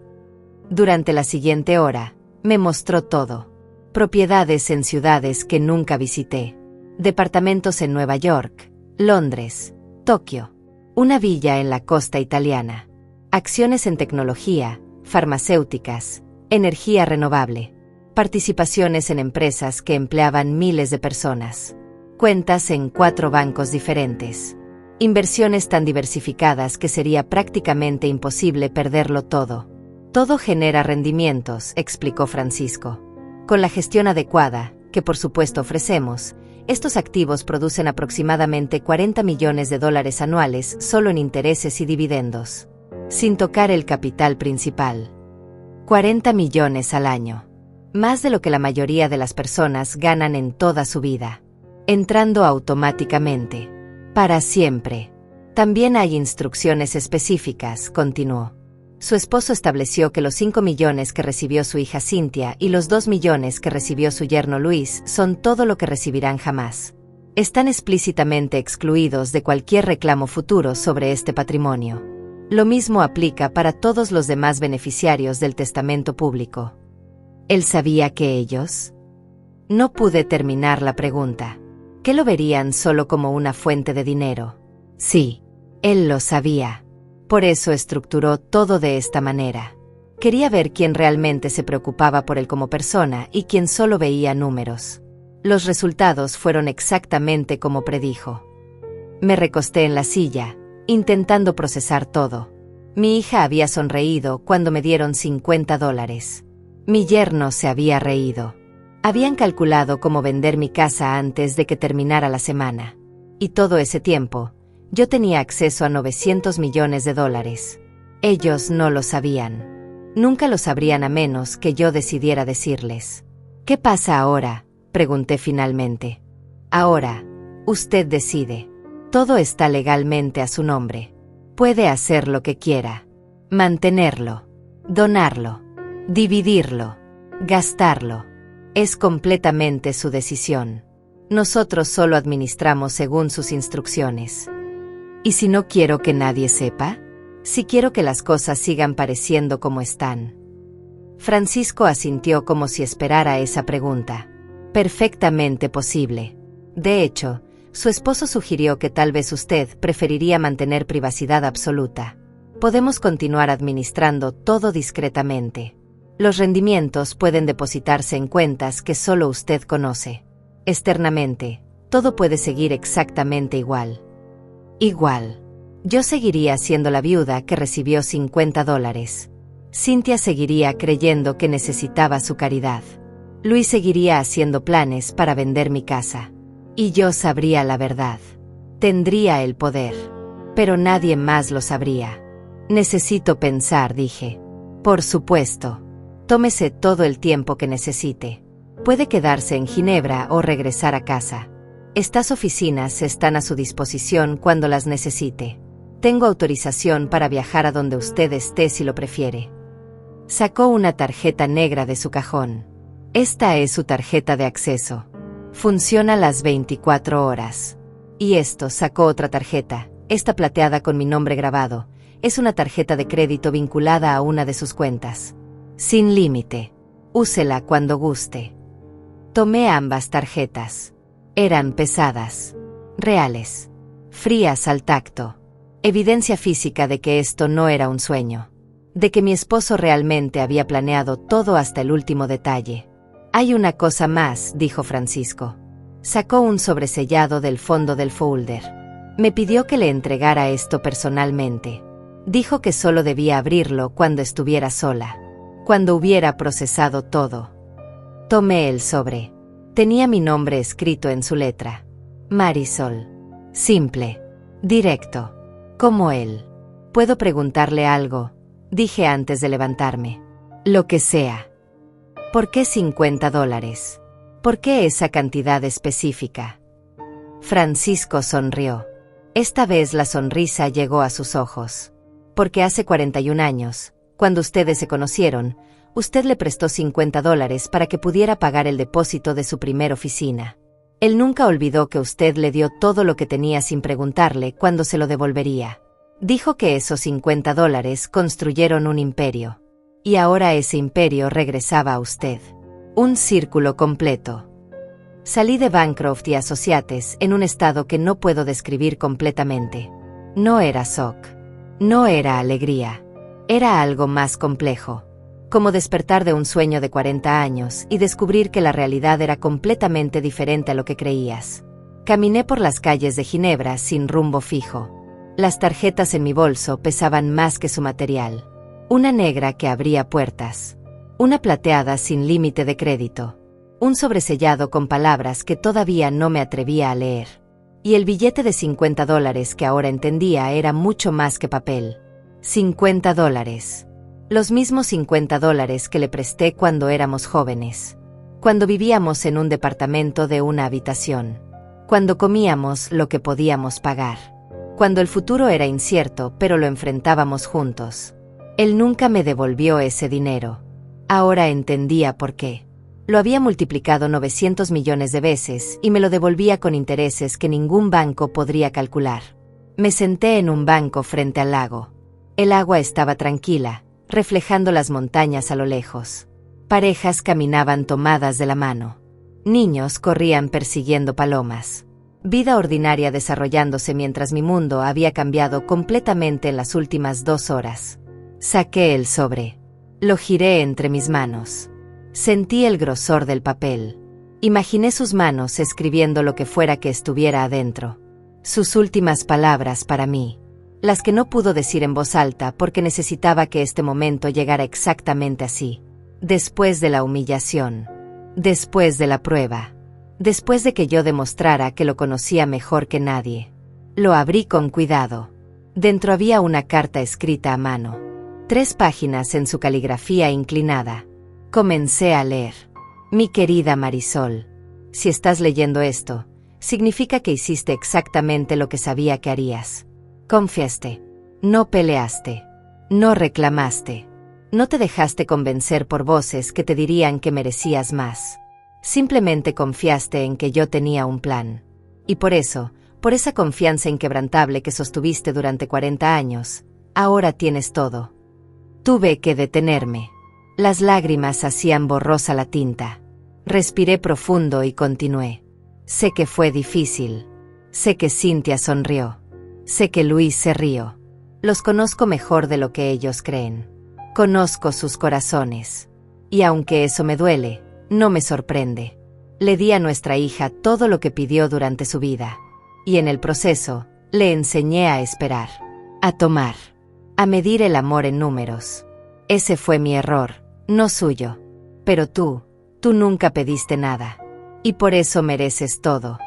Durante la siguiente hora, me mostró todo. Propiedades en ciudades que nunca visité. Departamentos en Nueva York, Londres, Tokio. Una villa en la costa italiana. Acciones en tecnología, farmacéuticas, energía renovable. Participaciones en empresas que empleaban miles de personas. Cuentas en 4 bancos diferentes. Inversiones tan diversificadas que sería prácticamente imposible perderlo todo. Todo genera rendimientos, explicó Francisco. Con la gestión adecuada, que por supuesto ofrecemos, estos activos producen aproximadamente $40 millones anuales solo en intereses y dividendos. Sin tocar el capital principal. 40 millones al año. Más de lo que la mayoría de las personas ganan en toda su vida. Entrando automáticamente. Para siempre. También hay instrucciones específicas, continuó. Su esposo estableció que los 5 millones que recibió su hija Cynthia y los 2 millones que recibió su yerno Luis son todo lo que recibirán jamás. Están explícitamente excluidos de cualquier reclamo futuro sobre este patrimonio. Lo mismo aplica para todos los demás beneficiarios del testamento público. ¿Él sabía que ellos? No pude terminar la pregunta. ¿Que lo verían solo como una fuente de dinero? Sí, él lo sabía. Por eso estructuró todo de esta manera. Quería ver quién realmente se preocupaba por él como persona y quién solo veía números. Los resultados fueron exactamente como predijo. Me recosté en la silla, intentando procesar todo. Mi hija había sonreído cuando me dieron $50. Mi yerno se había reído. Habían calculado cómo vender mi casa antes de que terminara la semana. Y todo ese tiempo, yo tenía acceso a $900 millones. Ellos no lo sabían. Nunca lo sabrían a menos que yo decidiera decirles. ¿Qué pasa ahora?, pregunté finalmente. Ahora, usted decide. Todo está legalmente a su nombre. Puede hacer lo que quiera. Mantenerlo. Donarlo. Dividirlo. Gastarlo. Es completamente su decisión. Nosotros solo administramos según sus instrucciones. ¿Y si no quiero que nadie sepa? Si quiero que las cosas sigan pareciendo como están. Francisco asintió como si esperara esa pregunta. Perfectamente posible. De hecho, su esposo sugirió que tal vez usted preferiría mantener privacidad absoluta. Podemos continuar administrando todo discretamente. Los rendimientos pueden depositarse en cuentas que solo usted conoce. Externamente, todo puede seguir exactamente igual. Igual. Yo seguiría siendo la viuda que recibió $50. Cynthia seguiría creyendo que necesitaba su caridad. Luis seguiría haciendo planes para vender mi casa. Y yo sabría la verdad. Tendría el poder. Pero nadie más lo sabría. Necesito pensar, dije. Por supuesto. Tómese todo el tiempo que necesite. Puede quedarse en Ginebra o regresar a casa. Estas oficinas están a su disposición cuando las necesite. Tengo autorización para viajar a donde usted esté si lo prefiere. Sacó una tarjeta negra de su cajón. Esta es su tarjeta de acceso. Funciona las 24 horas. Y esto, sacó otra tarjeta, esta plateada con mi nombre grabado. Es una tarjeta de crédito vinculada a una de sus cuentas. Sin límite. Úsela cuando guste. Tomé ambas tarjetas. Eran pesadas. Reales. Frías al tacto. Evidencia física de que esto no era un sueño. De que mi esposo realmente había planeado todo hasta el último detalle. Hay una cosa más, dijo Francisco. Sacó un sobresellado del fondo del folder. Me pidió que le entregara esto personalmente. Dijo que solo debía abrirlo cuando estuviera sola. Cuando hubiera procesado todo. Tomé el sobre. Tenía mi nombre escrito en su letra. Marisol. Simple. Directo. Como él. ¿Puedo preguntarle algo? Dije antes de levantarme. Lo que sea. ¿Por qué $50? ¿Por qué esa cantidad específica? Francisco sonrió. Esta vez la sonrisa llegó a sus ojos. Porque hace 41 años, cuando ustedes se conocieron, usted le prestó $50 para que pudiera pagar el depósito de su primer oficina. Él nunca olvidó que usted le dio todo lo que tenía sin preguntarle cuándo se lo devolvería. Dijo que esos $50 construyeron un imperio. Y ahora ese imperio regresaba a usted. Un círculo completo. Salí de Bancroft y Associates en un estado que no puedo describir completamente. No era shock. No era alegría. Era algo más complejo. Como despertar de un sueño de 40 años y descubrir que la realidad era completamente diferente a lo que creías. Caminé por las calles de Ginebra sin rumbo fijo. Las tarjetas en mi bolso pesaban más que su material. Una negra que abría puertas. Una plateada sin límite de crédito. Un sobresellado con palabras que todavía no me atrevía a leer. Y el billete de $50 que ahora entendía era mucho más que papel. $50. Los mismos $50 que le presté cuando éramos jóvenes. Cuando vivíamos en un departamento de una habitación. Cuando comíamos lo que podíamos pagar. Cuando el futuro era incierto, pero lo enfrentábamos juntos. Él nunca me devolvió ese dinero. Ahora entendía por qué. Lo había multiplicado 900 millones de veces y me lo devolvía con intereses que ningún banco podría calcular. Me senté en un banco frente al lago. El agua estaba tranquila, reflejando las montañas a lo lejos. Parejas caminaban tomadas de la mano. Niños corrían persiguiendo palomas. Vida ordinaria desarrollándose mientras mi mundo había cambiado completamente en las últimas 2 horas. Saqué el sobre. Lo giré entre mis manos. Sentí el grosor del papel. Imaginé sus manos escribiendo lo que fuera que estuviera adentro. Sus últimas palabras para mí. Las que no pudo decir en voz alta porque necesitaba que este momento llegara exactamente así. Después de la humillación. Después de la prueba. Después de que yo demostrara que lo conocía mejor que nadie. Lo abrí con cuidado. Dentro había una carta escrita a mano. 3 páginas en su caligrafía inclinada. Comencé a leer. Mi querida Marisol, si estás leyendo esto, significa que hiciste exactamente lo que sabía que harías. Confiaste. No peleaste. No reclamaste. No te dejaste convencer por voces que te dirían que merecías más. Simplemente confiaste en que yo tenía un plan. Y por eso, por esa confianza inquebrantable que sostuviste durante 40 años, ahora tienes todo. Tuve que detenerme. Las lágrimas hacían borrosa la tinta. Respiré profundo y continué. Sé que fue difícil. Sé que Cynthia sonrió. Sé que Luis se rió. Los conozco mejor de lo que ellos creen. Conozco sus corazones. Y aunque eso me duele, no me sorprende. Le di a nuestra hija todo lo que pidió durante su vida. Y en el proceso, le enseñé a esperar. A tomar. A medir el amor en números. Ese fue mi error, no suyo. Pero tú nunca pediste nada. Y por eso mereces todo.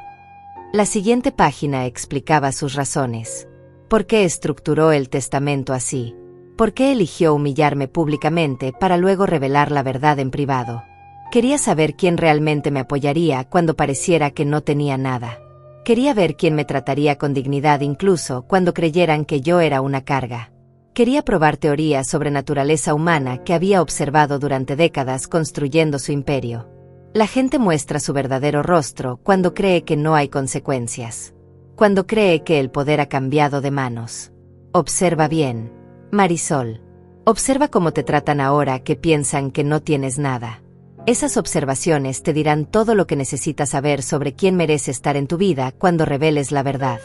La siguiente página explicaba sus razones. ¿Por qué estructuró el testamento así? ¿Por qué eligió humillarme públicamente para luego revelar la verdad en privado? Quería saber quién realmente me apoyaría cuando pareciera que no tenía nada. Quería ver quién me trataría con dignidad incluso cuando creyeran que yo era una carga. Quería probar teorías sobre naturaleza humana que había observado durante décadas construyendo su imperio. La gente muestra su verdadero rostro cuando cree que no hay consecuencias. Cuando cree que el poder ha cambiado de manos. Observa bien, Marisol. Observa cómo te tratan ahora que piensan que no tienes nada. Esas observaciones te dirán todo lo que necesitas saber sobre quién merece estar en tu vida cuando reveles la verdad.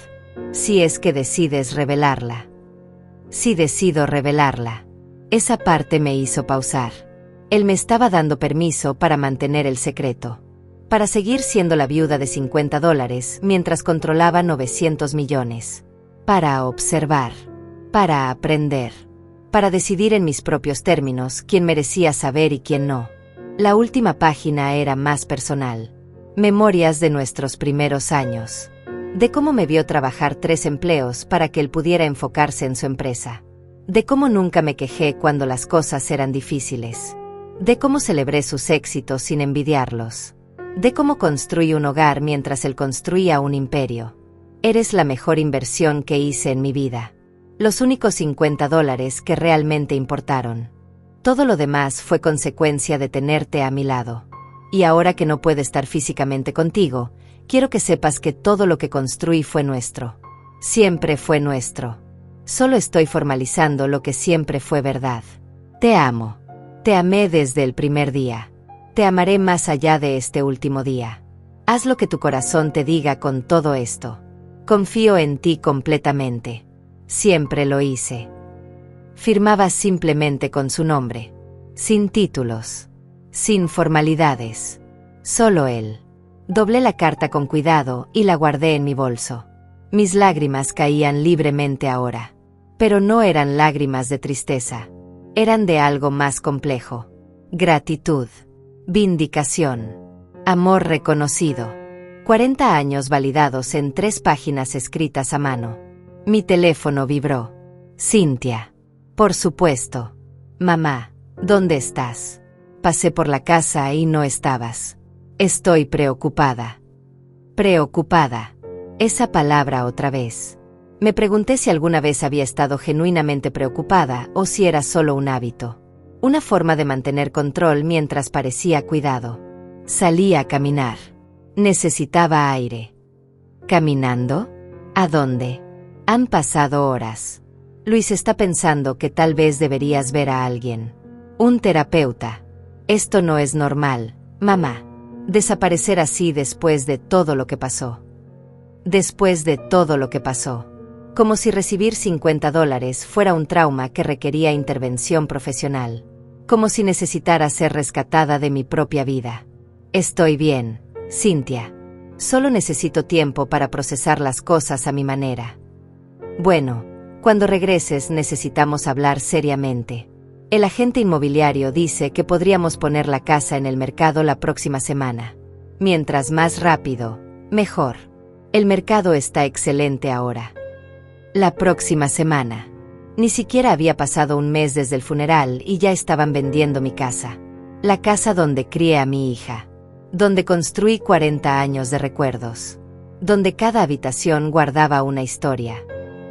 Si es que decides revelarla. Si decido revelarla. Esa parte me hizo pausar. Él me estaba dando permiso para mantener el secreto. Para seguir siendo la viuda de $50 mientras controlaba 900 millones. Para observar. Para aprender. Para decidir en mis propios términos quién merecía saber y quién no. La última página era más personal. Memorias de nuestros primeros años. De cómo me vio trabajar 3 empleos para que él pudiera enfocarse en su empresa. De cómo nunca me quejé cuando las cosas eran difíciles. De cómo celebré sus éxitos sin envidiarlos. De cómo construí un hogar mientras él construía un imperio. Eres la mejor inversión que hice en mi vida. Los únicos $50 que realmente importaron. Todo lo demás fue consecuencia de tenerte a mi lado. Y ahora que no puedo estar físicamente contigo, quiero que sepas que todo lo que construí fue nuestro. Siempre fue nuestro. Solo estoy formalizando lo que siempre fue verdad. Te amo. Te amé desde el primer día. Te amaré más allá de este último día. Haz lo que tu corazón te diga con todo esto. Confío en ti completamente. Siempre lo hice. Firmaba simplemente con su nombre. Sin títulos. Sin formalidades. Solo él. Doblé la carta con cuidado y la guardé en mi bolso. Mis lágrimas caían libremente ahora. Pero no eran lágrimas de tristeza. Eran de algo más complejo. Gratitud. Vindicación. Amor reconocido. 40 años validados en 3 páginas escritas a mano. Mi teléfono vibró. Cintia. Por supuesto. Mamá, ¿dónde estás? Pasé por la casa y no estabas. Estoy preocupada. Preocupada. Esa palabra otra vez. Me pregunté si alguna vez había estado genuinamente preocupada o si era solo un hábito. Una forma de mantener control mientras parecía cuidado. Salí a caminar. Necesitaba aire. ¿Caminando? ¿A dónde? Han pasado horas. Luis está pensando que tal vez deberías ver a alguien. Un terapeuta. Esto no es normal, mamá. Desaparecer así después de todo lo que pasó. Después de todo lo que pasó. Como si recibir $50 fuera un trauma que requería intervención profesional. Como si necesitara ser rescatada de mi propia vida. Estoy bien, Cintia. Solo necesito tiempo para procesar las cosas a mi manera. Bueno, cuando regreses necesitamos hablar seriamente. El agente inmobiliario dice que podríamos poner la casa en el mercado la próxima semana. Mientras más rápido, mejor. El mercado está excelente ahora. La próxima semana. Ni siquiera había pasado un mes desde el funeral y ya estaban vendiendo mi casa. La casa donde crié a mi hija. Donde construí 40 años de recuerdos. Donde cada habitación guardaba una historia.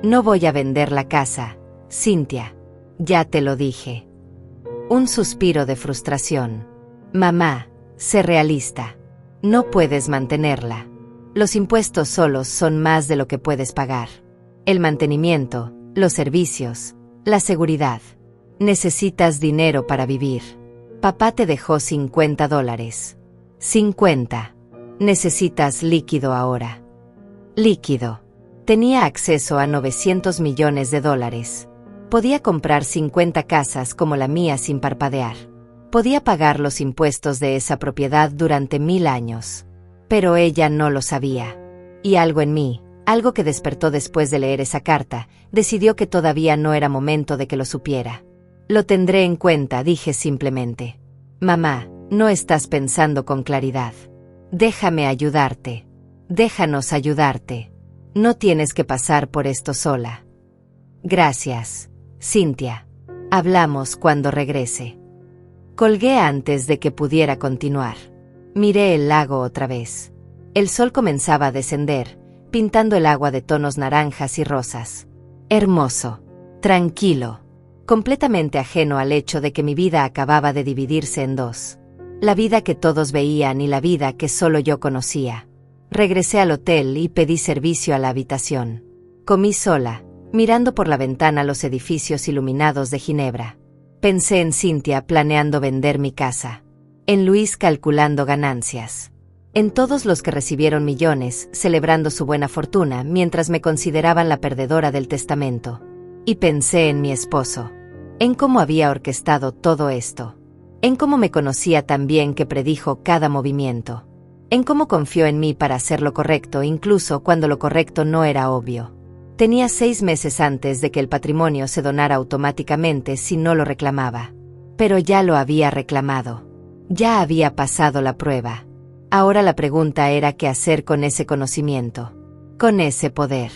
No voy a vender la casa, Cintia. Ya te lo dije. Un suspiro de frustración. Mamá, sé realista. No puedes mantenerla. Los impuestos solos son más de lo que puedes pagar. El mantenimiento, los servicios, la seguridad. Necesitas dinero para vivir. Papá te dejó $50. 50. Necesitas líquido ahora. Líquido. Tenía acceso a 900 millones de dólares. Podía comprar 50 casas como la mía sin parpadear. Podía pagar los impuestos de esa propiedad durante 1000 años. Pero ella no lo sabía. Y algo en mí, algo que despertó después de leer esa carta, decidió que todavía no era momento de que lo supiera. Lo tendré en cuenta, dije simplemente. Mamá, no estás pensando con claridad. Déjame ayudarte. Déjanos ayudarte. No tienes que pasar por esto sola. Gracias, Cynthia. Hablamos cuando regrese. Colgué antes de que pudiera continuar. Miré el lago otra vez. El sol comenzaba a descender, pintando el agua de tonos naranjas y rosas. Hermoso, tranquilo, completamente ajeno al hecho de que mi vida acababa de dividirse en dos. La vida que todos veían y la vida que solo yo conocía. Regresé al hotel y pedí servicio a la habitación. Comí sola, mirando por la ventana los edificios iluminados de Ginebra. Pensé en Cynthia planeando vender mi casa. En Luis calculando ganancias. En todos los que recibieron millones, celebrando su buena fortuna mientras me consideraban la perdedora del testamento. Y pensé en mi esposo. En cómo había orquestado todo esto. En cómo me conocía tan bien que predijo cada movimiento. En cómo confió en mí para hacer lo correcto incluso cuando lo correcto no era obvio. Tenía 6 meses antes de que el patrimonio se donara automáticamente si no lo reclamaba. Pero ya lo había reclamado. Ya había pasado la prueba. Ahora la pregunta era qué hacer con ese conocimiento. Con ese poder.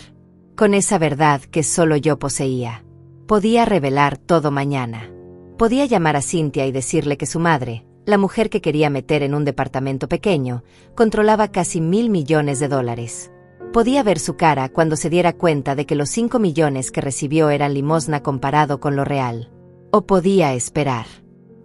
Con esa verdad que solo yo poseía. Podía revelar todo mañana. Podía llamar a Cynthia y decirle que su madre, la mujer que quería meter en un departamento pequeño, controlaba casi $1.000 millones. Podía ver su cara cuando se diera cuenta de que los 5 millones que recibió eran limosna comparado con lo real. O podía esperar.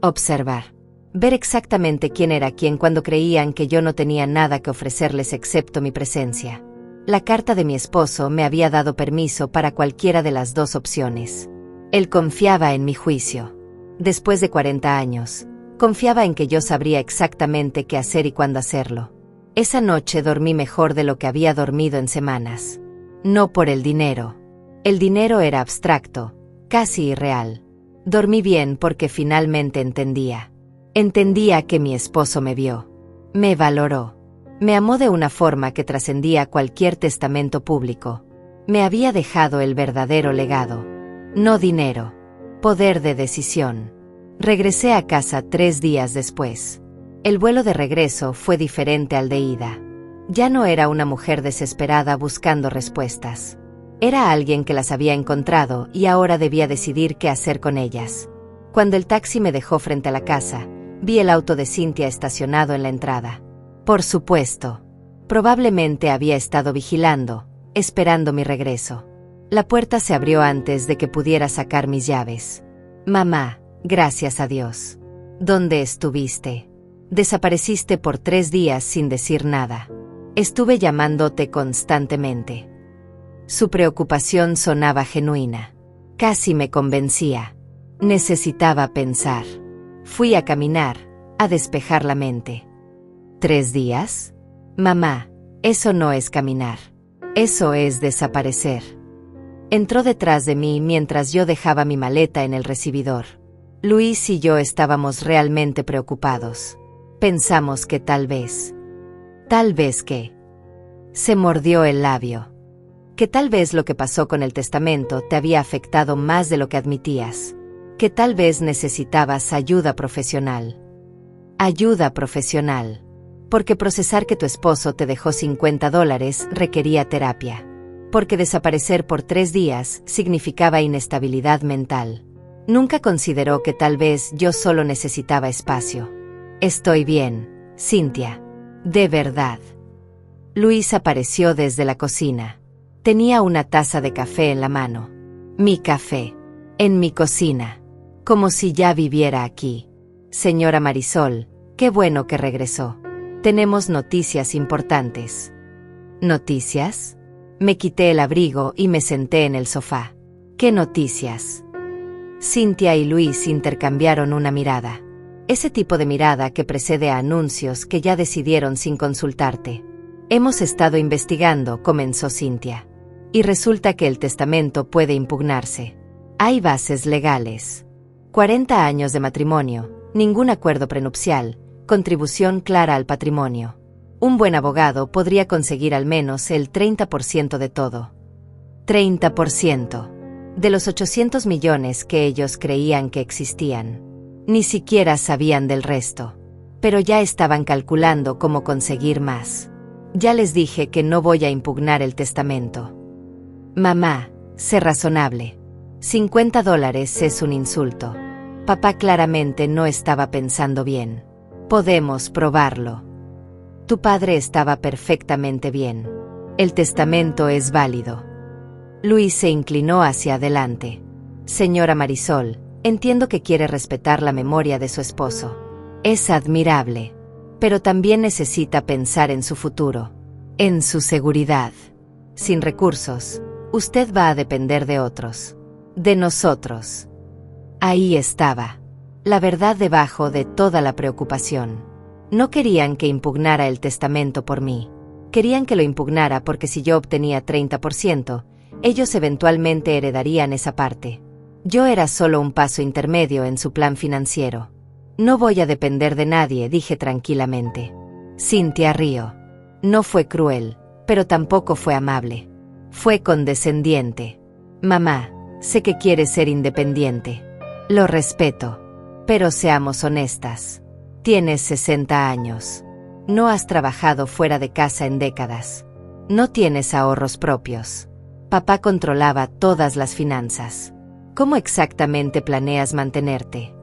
Observar. Ver exactamente quién era quién cuando creían que yo no tenía nada que ofrecerles excepto mi presencia. La carta de mi esposo me había dado permiso para cualquiera de las dos opciones. Él confiaba en mi juicio. Después de 40 años, confiaba en que yo sabría exactamente qué hacer y cuándo hacerlo. Esa noche dormí mejor de lo que había dormido en semanas. No por el dinero. El dinero era abstracto, casi irreal. Dormí bien porque finalmente entendía. Entendía que mi esposo me vio. Me valoró. Me amó de una forma que trascendía cualquier testamento público. Me había dejado el verdadero legado. No dinero. Poder de decisión. Regresé a casa 3 días después. El vuelo de regreso fue diferente al de ida. Ya no era una mujer desesperada buscando respuestas. Era alguien que las había encontrado y ahora debía decidir qué hacer con ellas. Cuando el taxi me dejó frente a la casa, vi el auto de Cynthia estacionado en la entrada. Por supuesto. Probablemente había estado vigilando, esperando mi regreso. La puerta se abrió antes de que pudiera sacar mis llaves. Mamá, gracias a Dios. ¿Dónde estuviste? Desapareciste por 3 días sin decir nada. Estuve llamándote constantemente. Su preocupación sonaba genuina. Casi me convencía. Necesitaba pensar. Fui a caminar, a despejar la mente. ¿3 días? Mamá, eso no es caminar. Eso es desaparecer. Entró detrás de mí mientras yo dejaba mi maleta en el recibidor. Luis y yo estábamos realmente preocupados. Pensamos que tal vez que... Se mordió el labio. Que tal vez lo que pasó con el testamento te había afectado más de lo que admitías. Que tal vez necesitabas ayuda profesional. Ayuda profesional. Porque procesar que tu esposo te dejó $50 requería terapia. Porque desaparecer por 3 días significaba inestabilidad mental. Nunca consideró que tal vez yo solo necesitaba espacio. Estoy bien, Cynthia. De verdad. Luis apareció desde la cocina. Tenía una taza de café en la mano. Mi café. En mi cocina. Como si ya viviera aquí. Señora Marisol, qué bueno que regresó. Tenemos noticias importantes. ¿Noticias? Me quité el abrigo y me senté en el sofá. ¿Qué noticias? Cynthia y Luis intercambiaron una mirada. Ese tipo de mirada que precede a anuncios que ya decidieron sin consultarte. Hemos estado investigando, comenzó Cynthia. Y resulta que el testamento puede impugnarse. Hay bases legales. 40 años de matrimonio, ningún acuerdo prenupcial, contribución clara al patrimonio. Un buen abogado podría conseguir al menos el 30% de todo. 30%. De los 800 millones que ellos creían que existían. Ni siquiera sabían del resto. Pero ya estaban calculando cómo conseguir más. Ya les dije que no voy a impugnar el testamento. Mamá, sé razonable. $50 es un insulto. Papá claramente no estaba pensando bien. Podemos probarlo. Tu padre estaba perfectamente bien. El testamento es válido. Luis se inclinó hacia adelante. Señora Marisol, entiendo que quiere respetar la memoria de su esposo. Es admirable. Pero también necesita pensar en su futuro. En su seguridad. Sin recursos, usted va a depender de otros. De nosotros. Ahí estaba. La verdad debajo de toda la preocupación. No querían que impugnara el testamento por mí. Querían que lo impugnara porque si yo obtenía 30%, ellos eventualmente heredarían esa parte. Yo era solo un paso intermedio en su plan financiero. No voy a depender de nadie, dije tranquilamente. Cynthia rió. No fue cruel, pero tampoco fue amable. Fue condescendiente. Mamá, sé que quieres ser independiente. Lo respeto. Pero seamos honestas. Tienes 60 años. No has trabajado fuera de casa en décadas. No tienes ahorros propios. Papá controlaba todas las finanzas. ¿Cómo exactamente planeas mantenerte?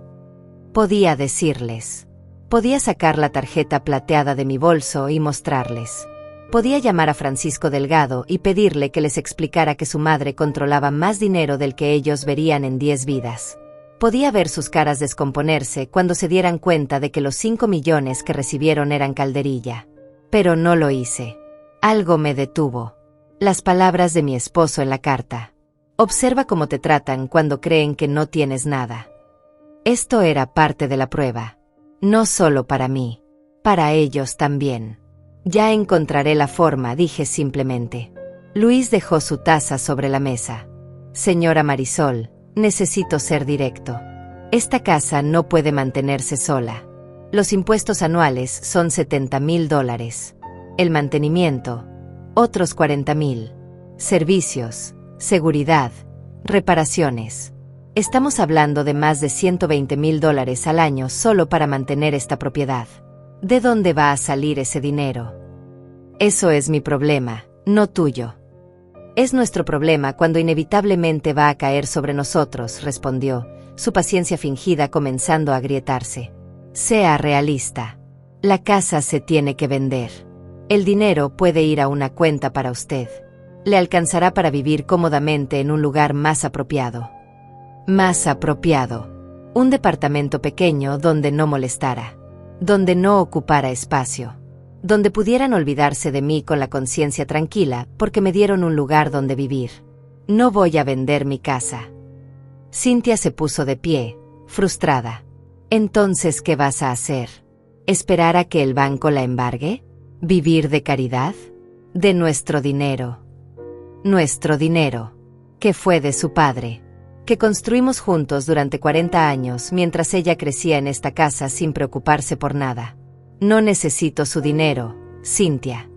Podía decirles. Podía sacar la tarjeta plateada de mi bolso y mostrarles. Podía llamar a Francisco Delgado y pedirle que les explicara que su madre controlaba más dinero del que ellos verían en 10 vidas. Podía ver sus caras descomponerse cuando se dieran cuenta de que los 5 millones que recibieron eran calderilla. Pero no lo hice. Algo me detuvo. Las palabras de mi esposo en la carta. Observa cómo te tratan cuando creen que no tienes nada. Esto era parte de la prueba. No solo para mí. Para ellos también. Ya encontraré la forma, dije simplemente. Luis dejó su taza sobre la mesa. Señora Marisol, necesito ser directo. Esta casa no puede mantenerse sola. Los impuestos anuales son $70,000. El mantenimiento, otros $40,000. Servicios, seguridad, reparaciones. Estamos hablando de más de $120,000 al año solo para mantener esta propiedad. ¿De dónde va a salir ese dinero? Eso es mi problema, no tuyo. Es nuestro problema cuando inevitablemente va a caer sobre nosotros, respondió, su paciencia fingida comenzando a agrietarse. Sea realista. La casa se tiene que vender. El dinero puede ir a una cuenta para usted. Le alcanzará para vivir cómodamente en un lugar más apropiado. Más apropiado. Un departamento pequeño donde no molestara. Donde no ocupara espacio. Donde pudieran olvidarse de mí con la conciencia tranquila porque me dieron un lugar donde vivir. No voy a vender mi casa. Cynthia se puso de pie, frustrada. Entonces, ¿qué vas a hacer? ¿Esperar a que el banco la embargue? ¿Vivir de caridad? De nuestro dinero. Nuestro dinero. Que fue de su padre. Que construimos juntos durante 40 años mientras ella crecía en esta casa sin preocuparse por nada. No necesito su dinero, Cynthia.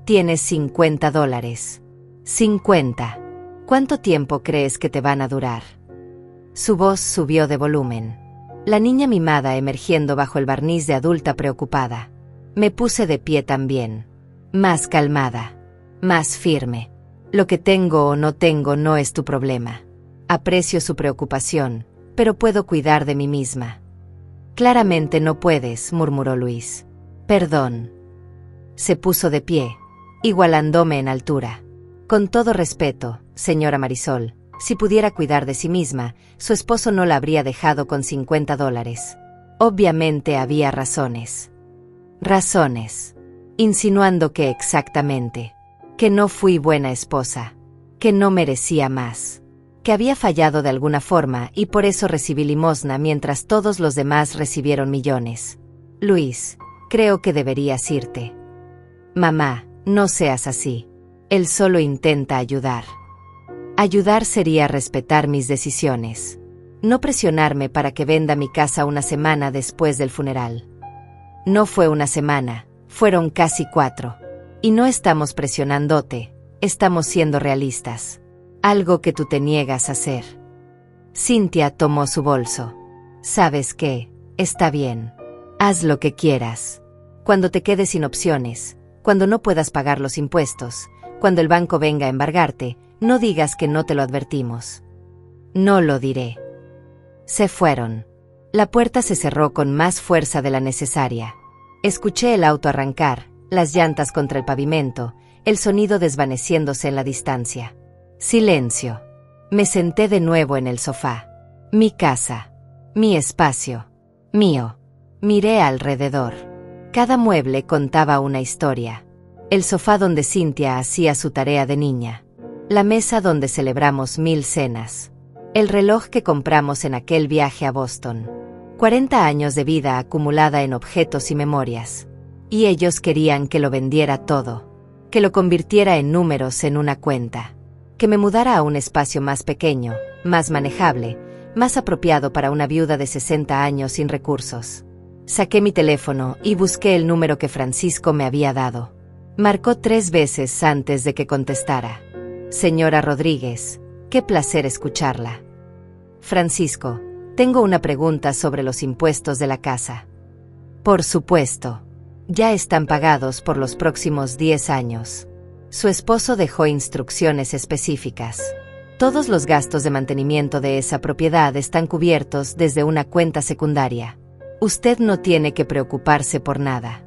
Tienes $50. 50. ¿Cuánto tiempo crees que te van a durar? Su voz subió de volumen. La niña mimada emergiendo bajo el barniz de adulta preocupada. Me puse de pie también. Más calmada. Más firme. Lo que tengo o no tengo no es tu problema. Aprecio su preocupación, pero puedo cuidar de mí misma. Claramente no puedes, murmuró Luis. Perdón. Se puso de pie, igualándome en altura. Con todo respeto, señora Marisol, si pudiera cuidar de sí misma, su esposo no la habría dejado con $50. Obviamente había razones. Razones. Insinuando que exactamente. Que no fui buena esposa. Que no merecía más. Que había fallado de alguna forma y por eso recibí limosna mientras todos los demás recibieron millones. Luis, creo que deberías irte. Mamá, no seas así. Él solo intenta ayudar. Ayudar sería respetar mis decisiones. No presionarme para que venda mi casa una semana después del funeral. No fue una semana, fueron casi 4. Y no estamos presionándote, estamos siendo realistas. Algo que tú te niegas a hacer. Cynthia tomó su bolso. ¿Sabes qué? Está bien. Haz lo que quieras. Cuando te quedes sin opciones, cuando no puedas pagar los impuestos, cuando el banco venga a embargarte, no digas que no te lo advertimos. No lo diré. Se fueron. La puerta se cerró con más fuerza de la necesaria. Escuché el auto arrancar, las llantas contra el pavimento, el sonido desvaneciéndose en la distancia. Silencio. Me senté de nuevo en el sofá. Mi casa. Mi espacio. Mío. Miré alrededor. Cada mueble contaba una historia. El sofá donde Cynthia hacía su tarea de niña. La mesa donde celebramos 1000 cenas. El reloj que compramos en aquel viaje a Boston. 40 años de vida acumulada en objetos y memorias. Y ellos querían que lo vendiera todo. Que lo convirtiera en números en una cuenta. Que me mudara a un espacio más pequeño, más manejable, más apropiado para una viuda de 60 años sin recursos. Saqué mi teléfono y busqué el número que Francisco me había dado. Marcó 3 veces antes de que contestara. Señora Rodríguez, qué placer escucharla. Francisco, tengo una pregunta sobre los impuestos de la casa. Por supuesto. Ya están pagados por los próximos 10 años. Su esposo dejó instrucciones específicas. Todos los gastos de mantenimiento de esa propiedad están cubiertos desde una cuenta secundaria. Usted no tiene que preocuparse por nada.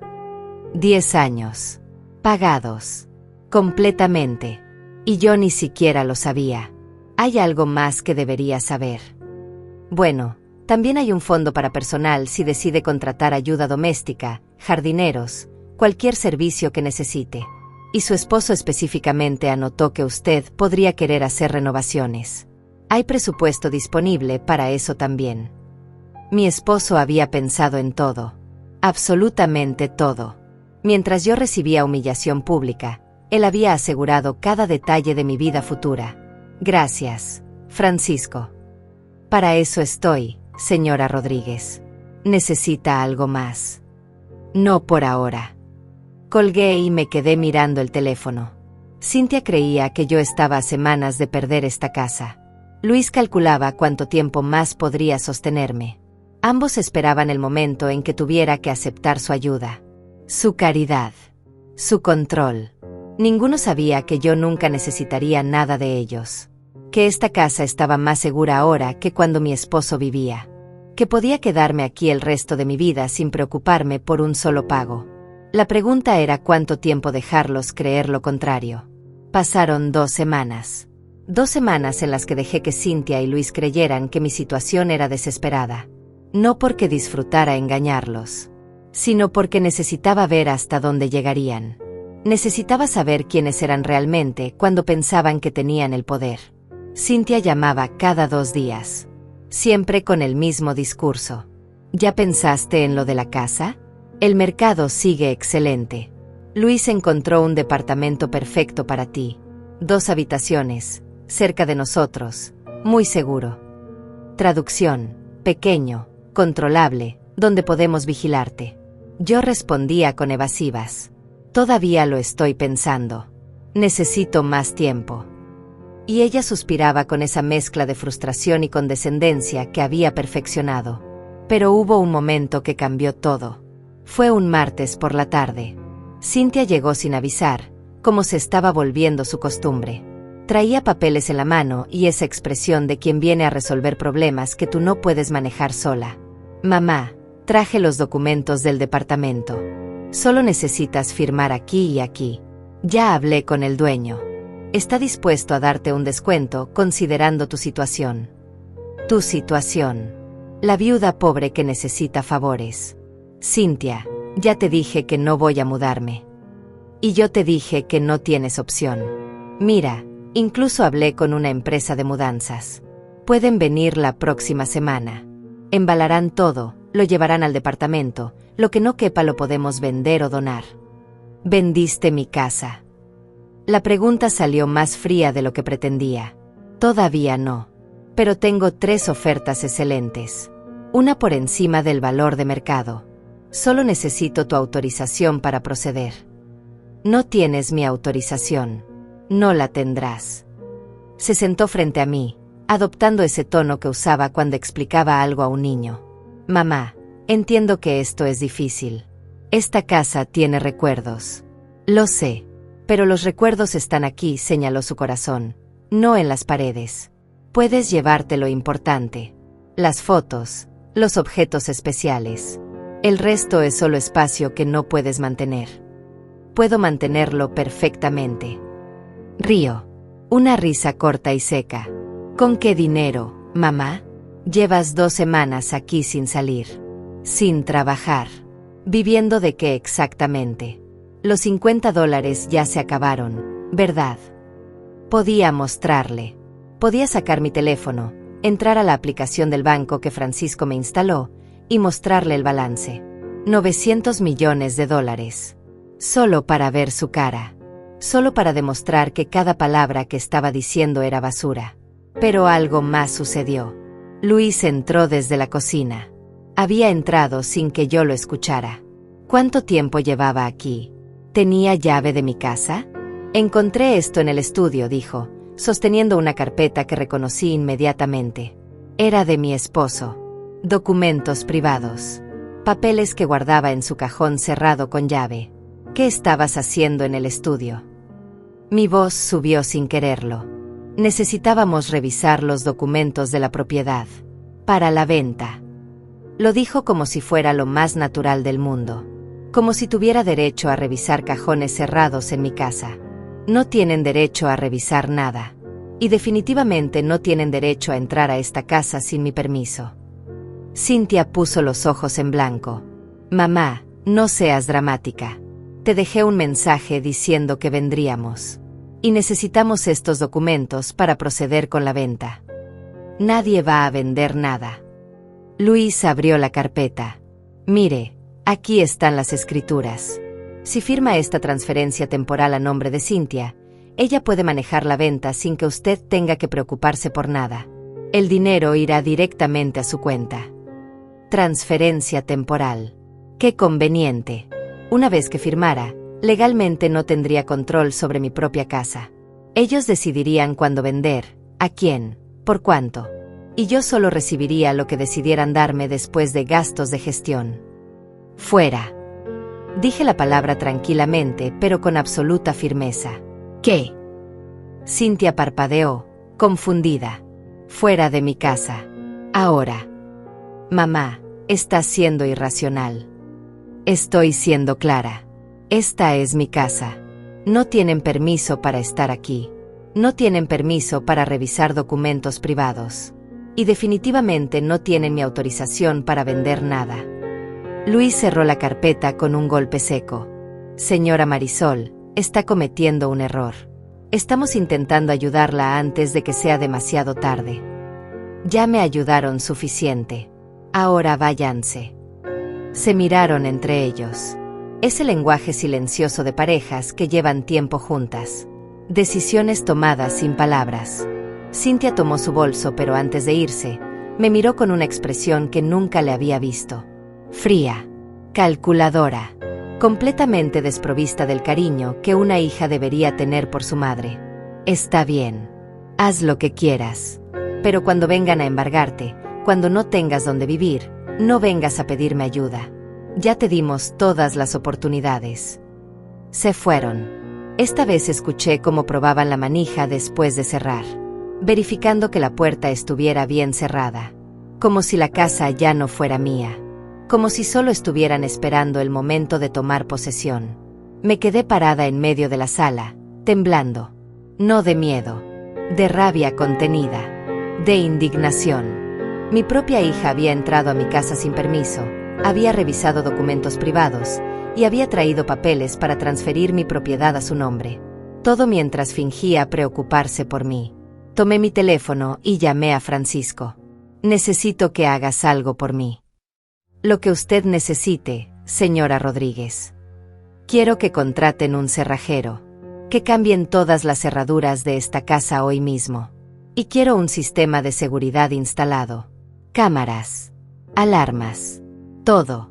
10 años. Pagados. Completamente. Y yo ni siquiera lo sabía. Hay algo más que debería saber. Bueno, también hay un fondo para personal si decide contratar ayuda doméstica, jardineros, cualquier servicio que necesite. Y su esposo específicamente anotó que usted podría querer hacer renovaciones. Hay presupuesto disponible para eso también. Mi esposo había pensado en todo. Absolutamente todo. Mientras yo recibía humillación pública, él había asegurado cada detalle de mi vida futura. Gracias, Francisco. Para eso estoy, señora Rodríguez. ¿Necesita algo más? No por ahora. Colgué y me quedé mirando el teléfono. Cynthia creía que yo estaba a semanas de perder esta casa. Luis calculaba cuánto tiempo más podría sostenerme. Ambos esperaban el momento en que tuviera que aceptar su ayuda. Su caridad. Su control. Ninguno sabía que yo nunca necesitaría nada de ellos. Que esta casa estaba más segura ahora que cuando mi esposo vivía. Que podía quedarme aquí el resto de mi vida sin preocuparme por un solo pago. La pregunta era cuánto tiempo dejarlos creer lo contrario. Pasaron 2 semanas. 2 semanas en las que dejé que Cynthia y Luis creyeran que mi situación era desesperada. No porque disfrutara engañarlos, sino porque necesitaba ver hasta dónde llegarían. Necesitaba saber quiénes eran realmente cuando pensaban que tenían el poder. Cynthia llamaba cada 2 días. Siempre con el mismo discurso. ¿Ya pensaste en lo de la casa? El mercado sigue excelente. Luis encontró un departamento perfecto para ti. 2 habitaciones, cerca de nosotros, muy seguro. Traducción, pequeño, controlable, donde podemos vigilarte. Yo respondía con evasivas. Todavía lo estoy pensando. Necesito más tiempo. Y ella suspiraba con esa mezcla de frustración y condescendencia que había perfeccionado. Pero hubo un momento que cambió todo. Fue un martes por la tarde. Cynthia llegó sin avisar, como se estaba volviendo su costumbre. Traía papeles en la mano y esa expresión de quien viene a resolver problemas que tú no puedes manejar sola. Mamá, traje los documentos del departamento. Solo necesitas firmar aquí y aquí. Ya hablé con el dueño. Está dispuesto a darte un descuento considerando tu situación. Tu situación. La viuda pobre que necesita favores. Cynthia, ya te dije que no voy a mudarme. Y yo te dije que no tienes opción. Mira, incluso hablé con una empresa de mudanzas. Pueden venir la próxima semana. Embalarán todo, lo llevarán al departamento, lo que no quepa lo podemos vender o donar. Vendiste mi casa. La pregunta salió más fría de lo que pretendía. Todavía no. Pero tengo 3 ofertas excelentes. Una por encima del valor de mercado. Solo necesito tu autorización para proceder. No tienes mi autorización. No la tendrás. Se sentó frente a mí, adoptando ese tono que usaba cuando explicaba algo a un niño. Mamá, entiendo que esto es difícil. Esta casa tiene recuerdos. Lo sé. Pero los recuerdos están aquí, señaló su corazón, no en las paredes. Puedes llevarte lo importante. Las fotos, los objetos especiales. El resto es solo espacio que no puedes mantener. Puedo mantenerlo perfectamente. Río. Una risa corta y seca. ¿Con qué dinero, mamá? Llevas 2 semanas aquí sin salir. Sin trabajar. ¿Viviendo de qué exactamente? Los $50 ya se acabaron, ¿verdad? Podía mostrarle. Podía sacar mi teléfono, entrar a la aplicación del banco que Francisco me instaló y mostrarle el balance. $900 millones. Solo para ver su cara. Solo para demostrar que cada palabra que estaba diciendo era basura. Pero algo más sucedió. Luis entró desde la cocina. Había entrado sin que yo lo escuchara. ¿Cuánto tiempo llevaba aquí? ¿Tenía llave de mi casa? Encontré esto en el estudio, dijo, sosteniendo una carpeta que reconocí inmediatamente. Era de mi esposo. Documentos privados. Papeles que guardaba en su cajón cerrado con llave. ¿Qué estabas haciendo en el estudio? Mi voz subió sin quererlo. Necesitábamos revisar los documentos de la propiedad. Para la venta. Lo dijo como si fuera lo más natural del mundo. Como si tuviera derecho a revisar cajones cerrados en mi casa. No tienen derecho a revisar nada. Y definitivamente no tienen derecho a entrar a esta casa sin mi permiso. Cynthia puso los ojos en blanco. Mamá, no seas dramática. Te dejé un mensaje diciendo que vendríamos. Y necesitamos estos documentos para proceder con la venta. Nadie va a vender nada. Luis abrió la carpeta. Mire, aquí están las escrituras. Si firma esta transferencia temporal a nombre de Cynthia, ella puede manejar la venta sin que usted tenga que preocuparse por nada. El dinero irá directamente a su cuenta. Transferencia temporal. Qué conveniente. Una vez que firmara, legalmente no tendría control sobre mi propia casa. Ellos decidirían cuándo vender, a quién, por cuánto. Y yo solo recibiría lo que decidieran darme después de gastos de gestión. Fuera. Dije la palabra tranquilamente, pero con absoluta firmeza. ¿Qué? Cynthia parpadeó, confundida. Fuera de mi casa. Ahora. Mamá, estás siendo irracional. Estoy siendo clara. Esta es mi casa. No tienen permiso para estar aquí. No tienen permiso para revisar documentos privados. Y definitivamente no tienen mi autorización para vender nada. Luis cerró la carpeta con un golpe seco. Señora Marisol, está cometiendo un error. Estamos intentando ayudarla antes de que sea demasiado tarde. Ya me ayudaron suficiente. Ahora váyanse. Se miraron entre ellos. Es el lenguaje silencioso de parejas que llevan tiempo juntas. Decisiones tomadas sin palabras. Cynthia tomó su bolso, pero antes de irse, me miró con una expresión que nunca le había visto. Fría. Calculadora. Completamente desprovista del cariño que una hija debería tener por su madre. Está bien. Haz lo que quieras. Pero cuando vengan a embargarte, cuando no tengas donde vivir, no vengas a pedirme ayuda. Ya te dimos todas las oportunidades. Se fueron. Esta vez escuché cómo probaban la manija después de cerrar, verificando que la puerta estuviera bien cerrada. Como si la casa ya no fuera mía. Como si solo estuvieran esperando el momento de tomar posesión. Me quedé parada en medio de la sala, temblando. No de miedo, de rabia contenida, de indignación. Mi propia hija había entrado a mi casa sin permiso, había revisado documentos privados y había traído papeles para transferir mi propiedad a su nombre. Todo mientras fingía preocuparse por mí. Tomé mi teléfono y llamé a Francisco. Necesito que hagas algo por mí. Lo que usted necesite, señora Rodríguez. Quiero que contraten un cerrajero, que cambien todas las cerraduras de esta casa hoy mismo. Y quiero un sistema de seguridad instalado. Cámaras, alarmas, todo.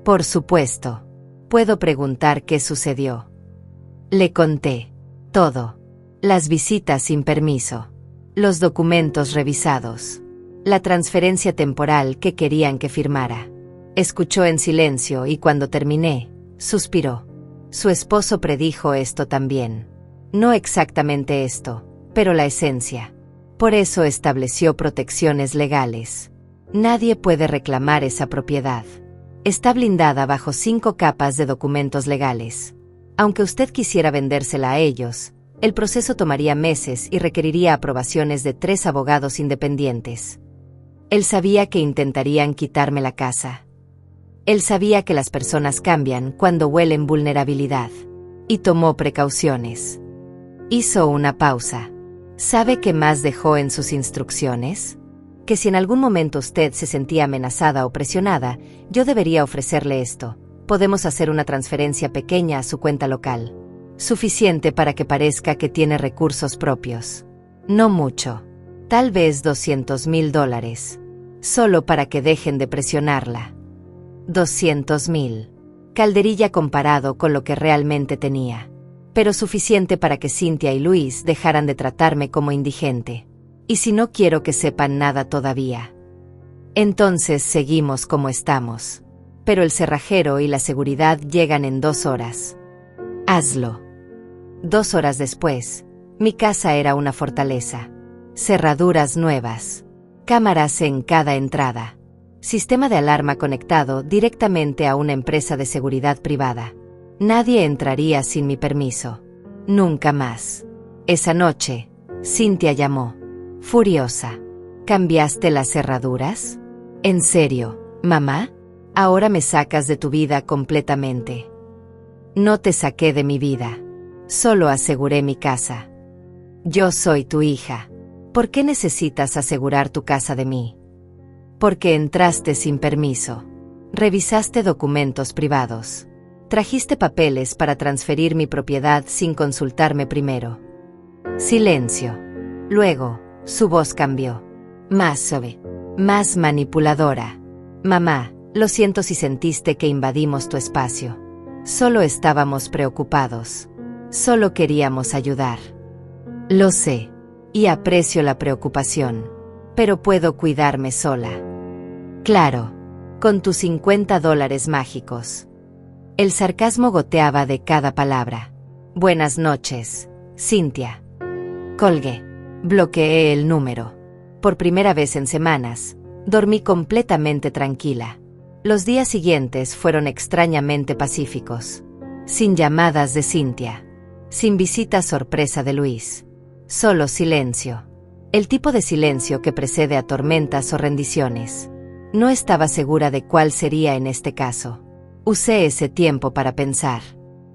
Por supuesto. ¿Puedo preguntar qué sucedió? Le conté todo. Las visitas sin permiso. Los documentos revisados. La transferencia temporal que querían que firmara. Escuchó en silencio y cuando terminé, suspiró. Su esposo predijo esto también. No exactamente esto, pero la esencia. Por eso estableció protecciones legales. Nadie puede reclamar esa propiedad. Está blindada bajo 5 capas de documentos legales. Aunque usted quisiera vendérsela a ellos, el proceso tomaría meses y requeriría aprobaciones de 3 abogados independientes. Él sabía que intentarían quitarme la casa. Él sabía que las personas cambian cuando huelen vulnerabilidad. Y tomó precauciones. Hizo una pausa. ¿Sabe qué más dejó en sus instrucciones? Que si en algún momento usted se sentía amenazada o presionada, yo debería ofrecerle esto. Podemos hacer una transferencia pequeña a su cuenta local. Suficiente para que parezca que tiene recursos propios. No mucho. Tal vez $200,000. Solo para que dejen de presionarla. 200,000. Calderilla comparado con lo que realmente tenía. Pero suficiente para que Cynthia y Luis dejaran de tratarme como indigente. Y si no quiero que sepan nada todavía. Entonces seguimos como estamos. Pero el cerrajero y la seguridad llegan en 2 horas. Hazlo. 2 horas después, mi casa era una fortaleza. Cerraduras nuevas. Cámaras en cada entrada. Sistema de alarma conectado directamente a una empresa de seguridad privada. Nadie entraría sin mi permiso. Nunca más. Esa noche, Cynthia llamó. Furiosa. ¿Cambiaste las cerraduras? ¿En serio, mamá? Ahora me sacas de tu vida completamente. No te saqué de mi vida. Solo aseguré mi casa. Yo soy tu hija. ¿Por qué necesitas asegurar tu casa de mí? Porque entraste sin permiso. Revisaste documentos privados. Trajiste papeles para transferir mi propiedad sin consultarme primero. Silencio. Luego, su voz cambió. Más suave. Más manipuladora. Mamá, lo siento si sentiste que invadimos tu espacio. Solo estábamos preocupados. Solo queríamos ayudar. Lo sé. Y aprecio la preocupación. Pero puedo cuidarme sola. Claro. Con tus $50 mágicos. El sarcasmo goteaba de cada palabra. Buenas noches, Cynthia. Colgué. Bloqueé el número. Por primera vez en semanas, dormí completamente tranquila. Los días siguientes fueron extrañamente pacíficos. Sin llamadas de Cynthia. Sin visita sorpresa de Luis. Solo silencio. El tipo de silencio que precede a tormentas o rendiciones. No estaba segura de cuál sería en este caso. Usé ese tiempo para pensar.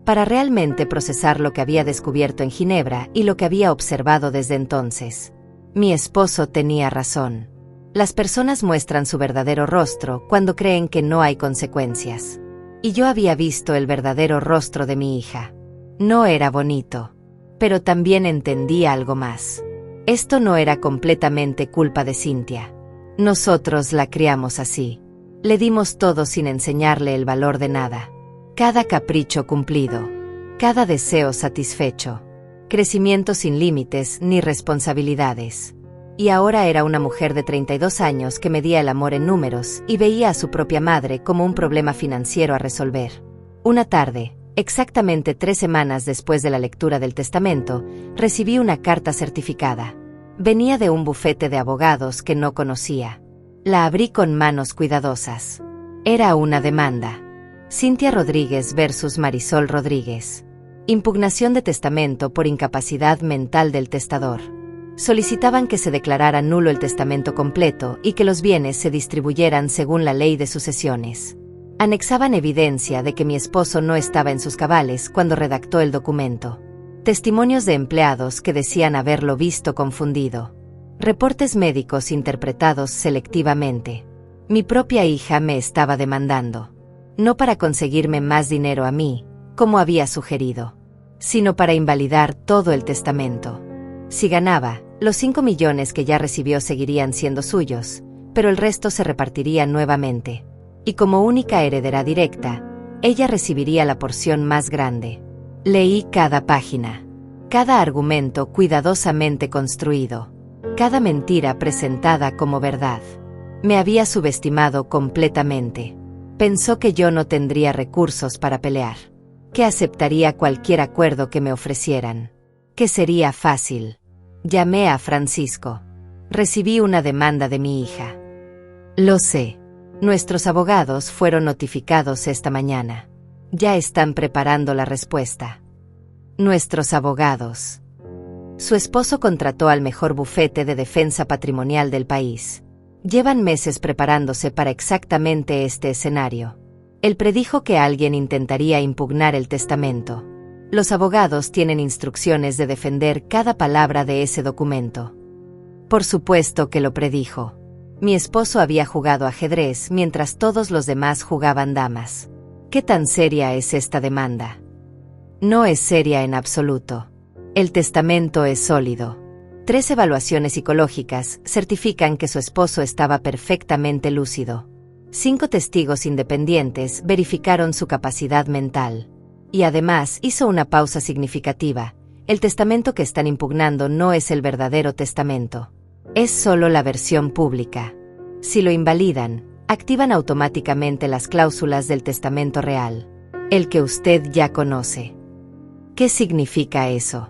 Para realmente procesar lo que había descubierto en Ginebra y lo que había observado desde entonces. Mi esposo tenía razón. Las personas muestran su verdadero rostro cuando creen que no hay consecuencias. Y yo había visto el verdadero rostro de mi hija. No era bonito. Pero también entendía algo más. Esto no era completamente culpa de Cynthia. Nosotros la criamos así. Le dimos todo sin enseñarle el valor de nada. Cada capricho cumplido. Cada deseo satisfecho. Crecimiento sin límites ni responsabilidades. Y ahora era una mujer de 32 años que medía el amor en números y veía a su propia madre como un problema financiero a resolver. Una tarde, exactamente 3 semanas después de la lectura del testamento, recibí una carta certificada. Venía de un bufete de abogados que no conocía. La abrí con manos cuidadosas. Era una demanda. Cynthia Rodríguez versus Marisol Rodríguez. Impugnación de testamento por incapacidad mental del testador. Solicitaban que se declarara nulo el testamento completo y que los bienes se distribuyeran según la ley de sucesiones. Anexaban evidencia de que mi esposo no estaba en sus cabales cuando redactó el documento. Testimonios de empleados que decían haberlo visto confundido. Reportes médicos interpretados selectivamente. Mi propia hija me estaba demandando. No para conseguirme más dinero a mí, como había sugerido, sino para invalidar todo el testamento. Si ganaba, los 5 millones que ya recibió seguirían siendo suyos, pero el resto se repartiría nuevamente. Y como única heredera directa, ella recibiría la porción más grande. Leí cada página. Cada argumento cuidadosamente construido. Cada mentira presentada como verdad. Me había subestimado completamente. Pensó que yo no tendría recursos para pelear. Que aceptaría cualquier acuerdo que me ofrecieran. Que sería fácil. Llamé a Francisco. Recibí una demanda de mi hija. Lo sé. Nuestros abogados fueron notificados esta mañana. Ya están preparando la respuesta. Nuestros abogados. Su esposo contrató al mejor bufete de defensa patrimonial del país. Llevan meses preparándose para exactamente este escenario. Él predijo que alguien intentaría impugnar el testamento. Los abogados tienen instrucciones de defender cada palabra de ese documento. Por supuesto que lo predijo. Mi esposo había jugado ajedrez mientras todos los demás jugaban damas. ¿Qué tan seria es esta demanda? No es seria en absoluto. El testamento es sólido. 3 evaluaciones psicológicas certifican que su esposo estaba perfectamente lúcido. 5 testigos independientes verificaron su capacidad mental. Y además hizo una pausa significativa. El testamento que están impugnando no es el verdadero testamento. Es solo la versión pública. Si lo invalidan, activan automáticamente las cláusulas del testamento real, el que usted ya conoce. ¿Qué significa eso?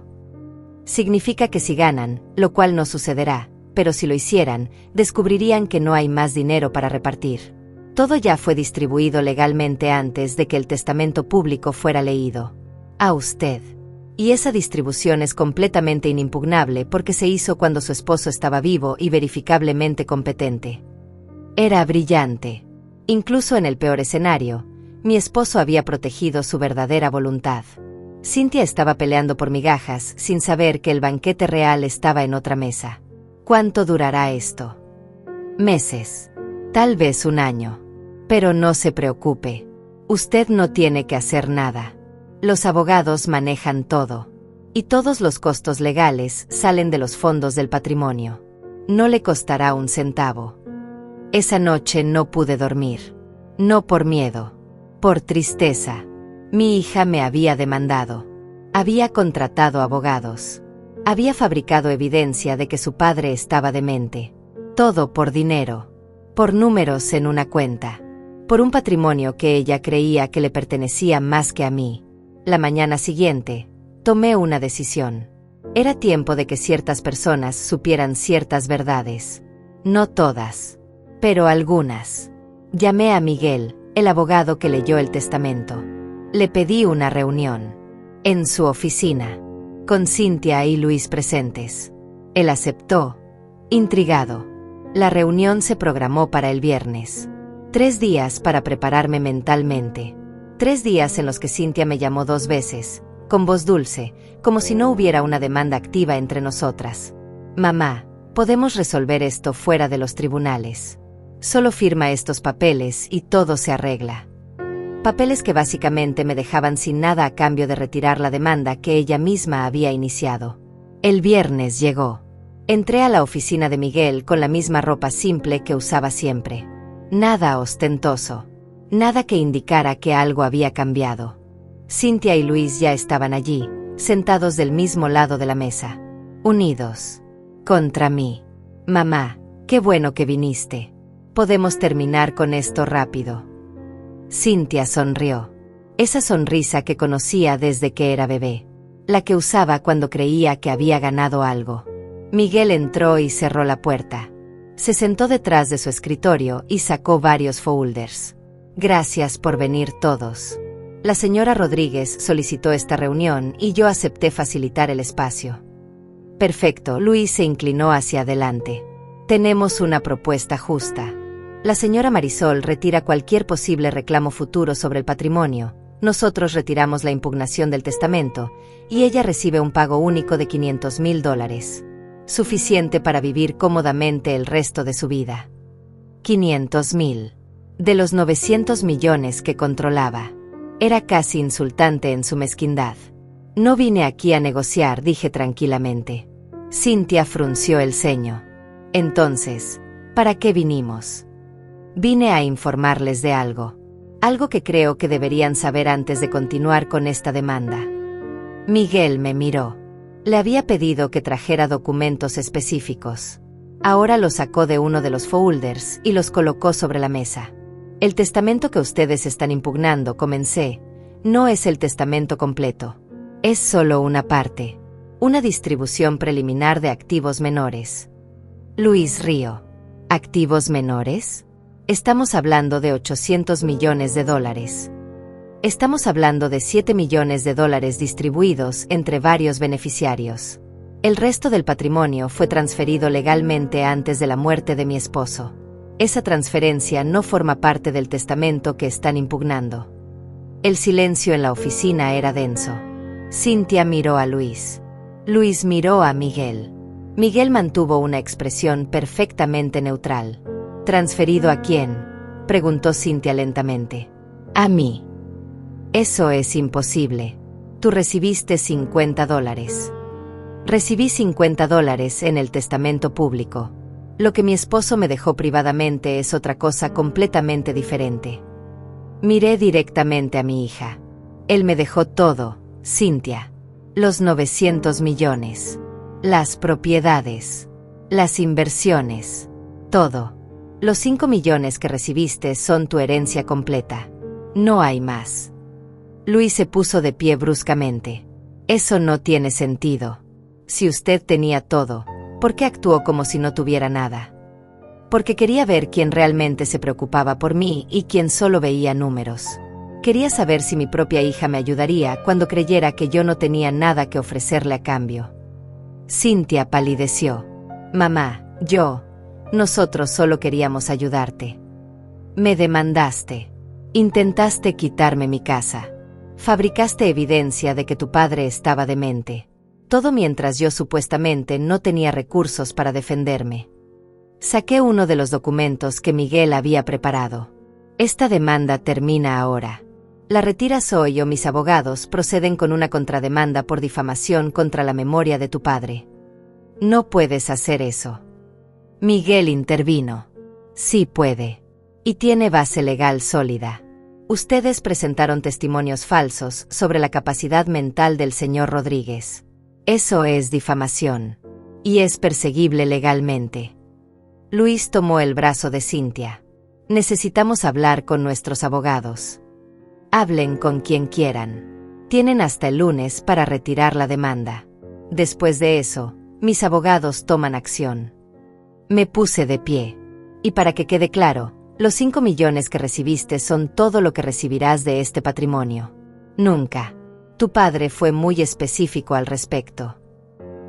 Significa que si ganan, lo cual no sucederá, pero si lo hicieran, descubrirían que no hay más dinero para repartir. Todo ya fue distribuido legalmente antes de que el testamento público fuera leído. A usted. Y esa distribución es completamente inimpugnable porque se hizo cuando su esposo estaba vivo y verificablemente competente. Era brillante. Incluso en el peor escenario, mi esposo había protegido su verdadera voluntad. Cynthia estaba peleando por migajas sin saber que el banquete real estaba en otra mesa. ¿Cuánto durará esto? Meses. Tal vez un año. Pero no se preocupe. Usted no tiene que hacer nada. Los abogados manejan todo. Y todos los costos legales salen de los fondos del patrimonio. No le costará un centavo. Esa noche no pude dormir. No por miedo. Por tristeza. Mi hija me había demandado. Había contratado abogados. Había fabricado evidencia de que su padre estaba demente. Todo por dinero. Por números en una cuenta. Por un patrimonio que ella creía que le pertenecía más que a mí. La mañana siguiente, tomé una decisión. Era tiempo de que ciertas personas supieran ciertas verdades. No todas, pero algunas. Llamé a Miguel, el abogado que leyó el testamento. Le pedí una reunión. En su oficina. Con Cynthia y Luis presentes. Él aceptó, intrigado. La reunión se programó para el viernes. 3 días para prepararme mentalmente. 3 días en los que Cynthia me llamó 2 veces, con voz dulce, como si no hubiera una demanda activa entre nosotras. Mamá, podemos resolver esto fuera de los tribunales. Solo firma estos papeles y todo se arregla. Papeles que básicamente me dejaban sin nada a cambio de retirar la demanda que ella misma había iniciado. El viernes llegó. Entré a la oficina de Miguel con la misma ropa simple que usaba siempre. Nada ostentoso. Nada que indicara que algo había cambiado. Cynthia y Luis ya estaban allí, sentados del mismo lado de la mesa. Unidos. Contra mí. Mamá, qué bueno que viniste. Podemos terminar con esto rápido. Cynthia sonrió. Esa sonrisa que conocía desde que era bebé. La que usaba cuando creía que había ganado algo. Miguel entró y cerró la puerta. Se sentó detrás de su escritorio y sacó varios folders. Gracias por venir todos. La señora Rodríguez solicitó esta reunión y yo acepté facilitar el espacio. Perfecto, Luis se inclinó hacia adelante. Tenemos una propuesta justa. La señora Marisol retira cualquier posible reclamo futuro sobre el patrimonio, nosotros retiramos la impugnación del testamento, y ella recibe un pago único de $500,000. Suficiente para vivir cómodamente el resto de su vida. 500,000. De los 900 millones que controlaba. Era casi insultante en su mezquindad. No vine aquí a negociar, dije tranquilamente. Cynthia frunció el ceño. Entonces, ¿para qué vinimos? Vine a informarles de algo. Algo que creo que deberían saber antes de continuar con esta demanda. Miguel me miró. Le había pedido que trajera documentos específicos. Ahora los sacó de uno de los folders y los colocó sobre la mesa. El testamento que ustedes están impugnando, comencé, no es el testamento completo. Es solo una parte. Una distribución preliminar de activos menores. Luis Río. ¿Activos menores? Estamos hablando de 800 millones de dólares. Estamos hablando de 7 millones de dólares distribuidos entre varios beneficiarios. El resto del patrimonio fue transferido legalmente antes de la muerte de mi esposo. Esa transferencia no forma parte del testamento que están impugnando. El silencio en la oficina era denso. Cynthia miró a Luis. Luis miró a Miguel. Miguel mantuvo una expresión perfectamente neutral. ¿Transferido a quién?, preguntó Cynthia lentamente. A mí. Eso es imposible. Tú recibiste $50. Recibí $50 en el testamento público. Lo que mi esposo me dejó privadamente es otra cosa completamente diferente. Miré directamente a mi hija. Él me dejó todo, Cynthia. Los 900 millones. Las propiedades. Las inversiones. Todo. Los 5 millones que recibiste son tu herencia completa. No hay más. Luis se puso de pie bruscamente. Eso no tiene sentido. Si usted tenía todo, ¿por qué actuó como si no tuviera nada? Porque quería ver quién realmente se preocupaba por mí y quién solo veía números. Quería saber si mi propia hija me ayudaría cuando creyera que yo no tenía nada que ofrecerle a cambio. Cynthia palideció. Mamá, nosotros solo queríamos ayudarte. Me demandaste. Intentaste quitarme mi casa. Fabricaste evidencia de que tu padre estaba demente. Todo mientras yo supuestamente no tenía recursos para defenderme. Saqué uno de los documentos que Miguel había preparado. Esta demanda termina ahora. La retiras hoy o mis abogados proceden con una contrademanda por difamación contra la memoria de tu padre. No puedes hacer eso. Miguel intervino. Sí puede. Y tiene base legal sólida. Ustedes presentaron testimonios falsos sobre la capacidad mental del señor Rodríguez. Eso es difamación. Y es perseguible legalmente. Luis tomó el brazo de Cynthia. Necesitamos hablar con nuestros abogados. Hablen con quien quieran. Tienen hasta el lunes para retirar la demanda. Después de eso, mis abogados toman acción. Me puse de pie. Y para que quede claro, los 5 millones que recibiste son todo lo que recibirás de este patrimonio. Nunca. Tu padre fue muy específico al respecto.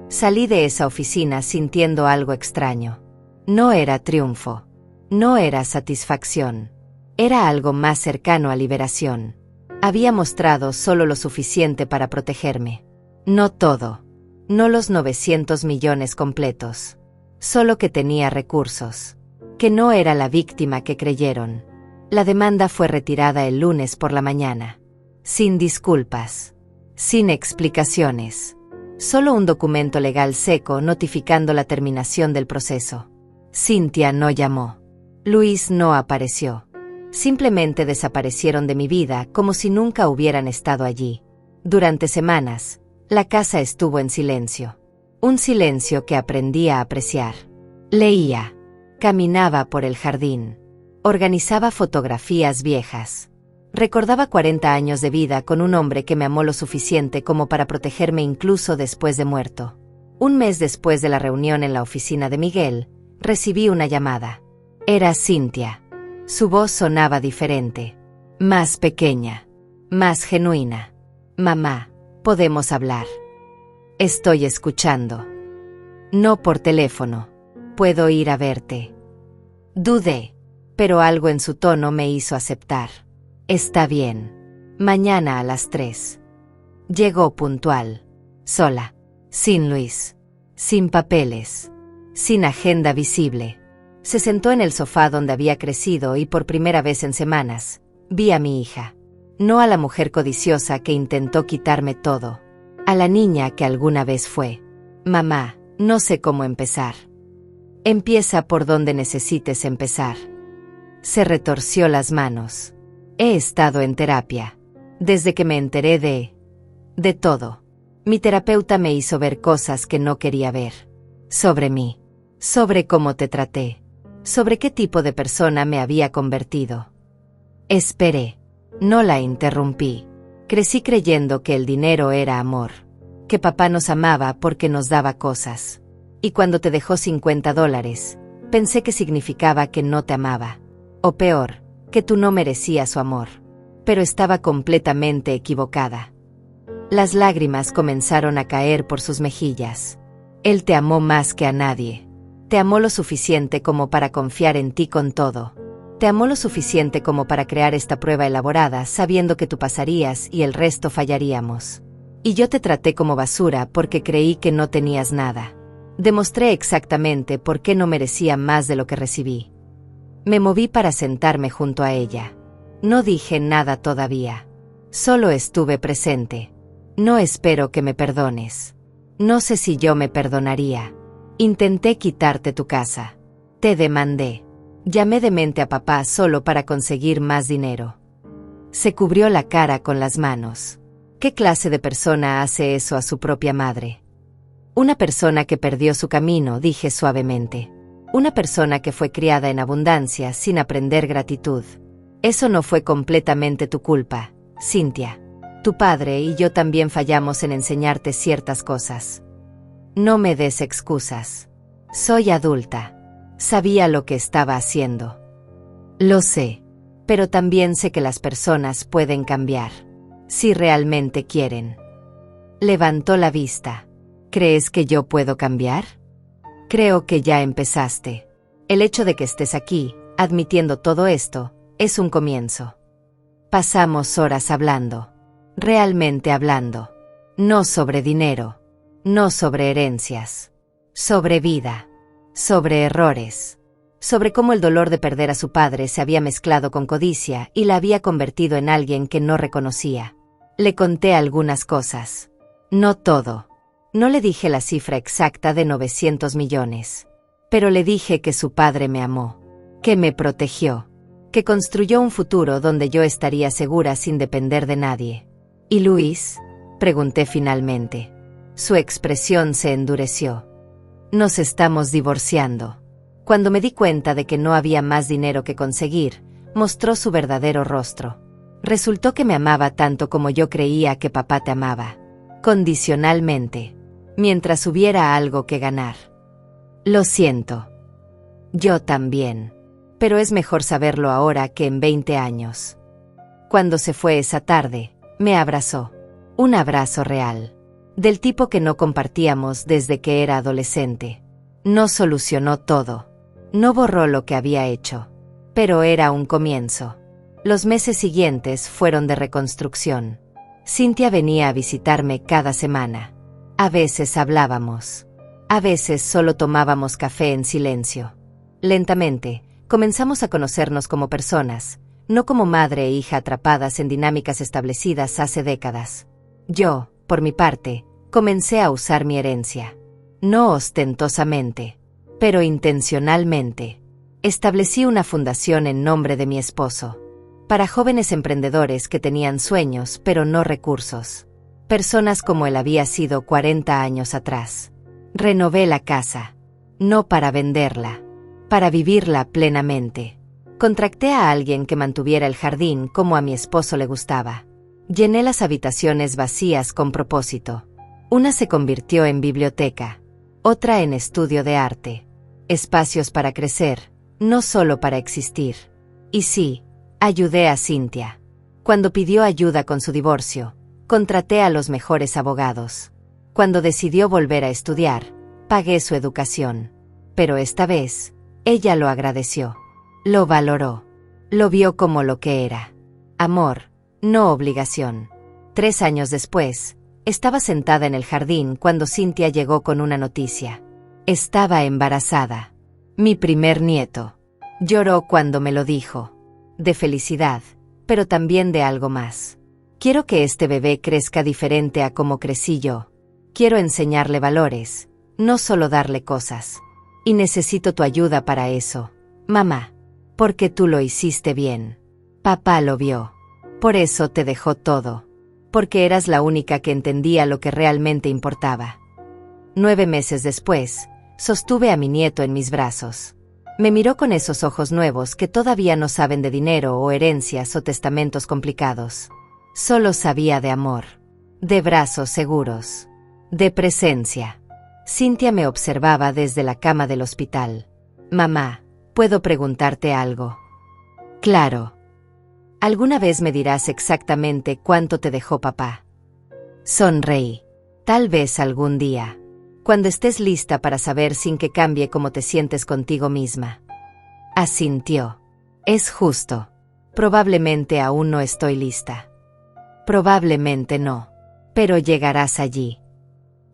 Salí de esa oficina sintiendo algo extraño. No era triunfo. No era satisfacción. Era algo más cercano a liberación. Había mostrado solo lo suficiente para protegerme. No todo. No los 900 millones completos. Solo que tenía recursos. Que no era la víctima que creyeron. La demanda fue retirada el lunes por la mañana. Sin disculpas. Sin explicaciones. Solo un documento legal seco notificando la terminación del proceso. Cynthia no llamó. Luis no apareció. Simplemente desaparecieron de mi vida como si nunca hubieran estado allí. Durante semanas, la casa estuvo en silencio. Un silencio que aprendí a apreciar. Leía. Caminaba por el jardín. Organizaba fotografías viejas. Recordaba 40 años de vida con un hombre que me amó lo suficiente como para protegerme incluso después de muerto. Un mes después de la reunión en la oficina de Miguel, recibí una llamada. Era Cynthia. Su voz sonaba diferente. Más pequeña. Más genuina. Mamá, podemos hablar. Estoy escuchando. No por teléfono. Puedo ir a verte. Dudé, pero algo en su tono me hizo aceptar. Está bien. Mañana a las 3. Llegó puntual. Sola. Sin Luis. Sin papeles. Sin agenda visible. Se sentó en el sofá donde había crecido y por primera vez en semanas, vi a mi hija. No a la mujer codiciosa que intentó quitarme todo. A la niña que alguna vez fue. Mamá, no sé cómo empezar. Empieza por donde necesites empezar. Se retorció las manos. He estado en terapia. Desde que me enteré de todo. Mi terapeuta me hizo ver cosas que no quería ver. Sobre mí. Sobre cómo te traté. Sobre qué tipo de persona me había convertido. Esperé. No la interrumpí. Crecí creyendo que el dinero era amor. Que papá nos amaba porque nos daba cosas. Y cuando te dejó $50, pensé que significaba que no te amaba. O peor, que tú no merecías su amor. Pero estaba completamente equivocada. Las lágrimas comenzaron a caer por sus mejillas. Él te amó más que a nadie. Te amó lo suficiente como para confiar en ti con todo. Te amó lo suficiente como para crear esta prueba elaborada sabiendo que tú pasarías y el resto fallaríamos. Y yo te traté como basura porque creí que no tenías nada. Demostré exactamente por qué no merecía más de lo que recibí. Me moví para sentarme junto a ella. No dije nada todavía. Solo estuve presente. No espero que me perdones. No sé si yo me perdonaría. Intenté quitarte tu casa. Te demandé. Llamé demente a papá solo para conseguir más dinero. Se cubrió la cara con las manos. ¿Qué clase de persona hace eso a su propia madre? Una persona que perdió su camino, dije suavemente. Una persona que fue criada en abundancia sin aprender gratitud. Eso no fue completamente tu culpa, Cynthia. Tu padre y yo también fallamos en enseñarte ciertas cosas. No me des excusas. Soy adulta. Sabía lo que estaba haciendo. Lo sé. Pero también sé que las personas pueden cambiar. Si realmente quieren. Levantó la vista. ¿Crees que yo puedo cambiar? Creo que ya empezaste. El hecho de que estés aquí, admitiendo todo esto, es un comienzo. Pasamos horas hablando. Realmente hablando. No sobre dinero. No sobre herencias. Sobre vida. Sobre errores. Sobre cómo el dolor de perder a su padre se había mezclado con codicia y la había convertido en alguien que no reconocía. Le conté algunas cosas. No todo. No le dije la cifra exacta de 900 millones. Pero le dije que su padre me amó. Que me protegió. Que construyó un futuro donde yo estaría segura sin depender de nadie. ¿Y Luis? Pregunté finalmente. Su expresión se endureció. Nos estamos divorciando. Cuando me di cuenta de que no había más dinero que conseguir, mostró su verdadero rostro. Resultó que me amaba tanto como yo creía que papá te amaba. Condicionalmente. Mientras hubiera algo que ganar. Lo siento. Yo también. Pero es mejor saberlo ahora que en 20 años. Cuando se fue esa tarde, me abrazó. Un abrazo real. Del tipo que no compartíamos desde que era adolescente. No solucionó todo. No borró lo que había hecho. Pero era un comienzo. Los meses siguientes fueron de reconstrucción. Cynthia venía a visitarme cada semana. A veces hablábamos. A veces solo tomábamos café en silencio. Lentamente, comenzamos a conocernos como personas, no como madre e hija atrapadas en dinámicas establecidas hace décadas. Yo, por mi parte, comencé a usar mi herencia. No ostentosamente, pero intencionalmente. Establecí una fundación en nombre de mi esposo. Para jóvenes emprendedores que tenían sueños pero no recursos. Personas como él había sido 40 años atrás. Renové la casa. No para venderla. Para vivirla plenamente. Contraté a alguien que mantuviera el jardín como a mi esposo le gustaba. Llené las habitaciones vacías con propósito. Una se convirtió en biblioteca. Otra en estudio de arte. Espacios para crecer, no solo para existir. Y sí, ayudé a Cynthia. Cuando pidió ayuda con su divorcio, contraté a los mejores abogados. Cuando decidió volver a estudiar, pagué su educación. Pero esta vez, ella lo agradeció. Lo valoró. Lo vio como lo que era. Amor, no obligación. 3 años después, estaba sentada en el jardín cuando Cynthia llegó con una noticia. Estaba embarazada. Mi primer nieto. Lloró cuando me lo dijo. De felicidad, pero también de algo más. Quiero que este bebé crezca diferente a como crecí yo. Quiero enseñarle valores, no solo darle cosas. Y necesito tu ayuda para eso, mamá. Porque tú lo hiciste bien. Papá lo vio. Por eso te dejó todo. porque eras la única que entendía lo que realmente importaba. 9 meses después, sostuve a mi nieto en mis brazos. Me miró con esos ojos nuevos que todavía no saben de dinero o herencias o testamentos complicados. Solo sabía de amor, de brazos seguros, de presencia. Cynthia me observaba desde la cama del hospital. Mamá, ¿puedo preguntarte algo? Claro. ¿Alguna vez me dirás exactamente cuánto te dejó papá? Sonreí. Tal vez algún día. Cuando estés lista para saber sin que cambie cómo te sientes contigo misma. Asintió. Es justo. Probablemente aún no estoy lista. Probablemente no. Pero llegarás allí.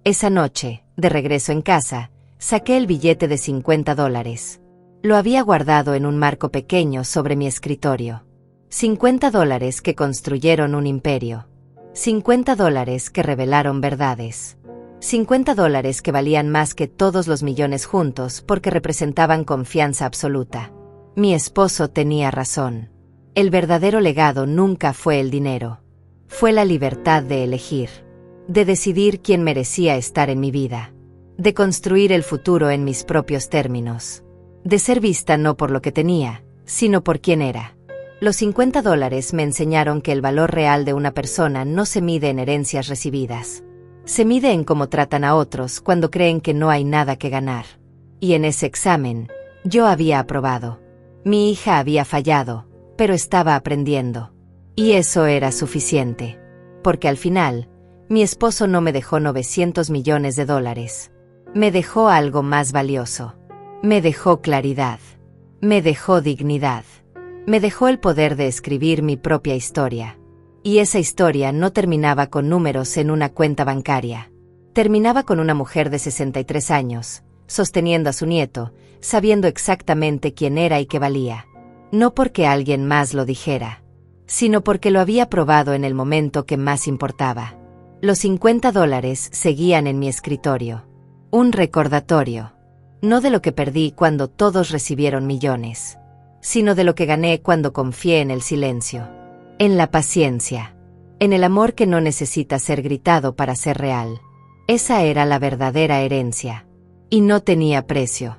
Esa noche, de regreso en casa, saqué el billete de $50. Lo había guardado en un marco pequeño sobre mi escritorio. $50 que construyeron un imperio. $50 que revelaron verdades. $50 que valían más que todos los millones juntos porque representaban confianza absoluta. Mi esposo tenía razón. El verdadero legado nunca fue el dinero. Fue la libertad de elegir. De decidir quién merecía estar en mi vida. De construir el futuro en mis propios términos. De ser vista no por lo que tenía, sino por quién era. Los $50 me enseñaron que el valor real de una persona no se mide en herencias recibidas. Se mide en cómo tratan a otros cuando creen que no hay nada que ganar. Y en ese examen, yo había aprobado. Mi hija había fallado, pero estaba aprendiendo. Y eso era suficiente. Porque al final, mi esposo no me dejó $900 millones. Me dejó algo más valioso. Me dejó claridad. Me dejó dignidad. Me dejó el poder de escribir mi propia historia. Y esa historia no terminaba con números en una cuenta bancaria. Terminaba con una mujer de 63 años, sosteniendo a su nieto, sabiendo exactamente quién era y qué valía. No porque alguien más lo dijera, sino porque lo había probado en el momento que más importaba. Los $50 seguían en mi escritorio. Un recordatorio. No de lo que perdí cuando todos recibieron millones, sino de lo que gané cuando confié en el silencio. En la paciencia. En el amor que no necesita ser gritado para ser real. Esa era la verdadera herencia. Y no tenía precio.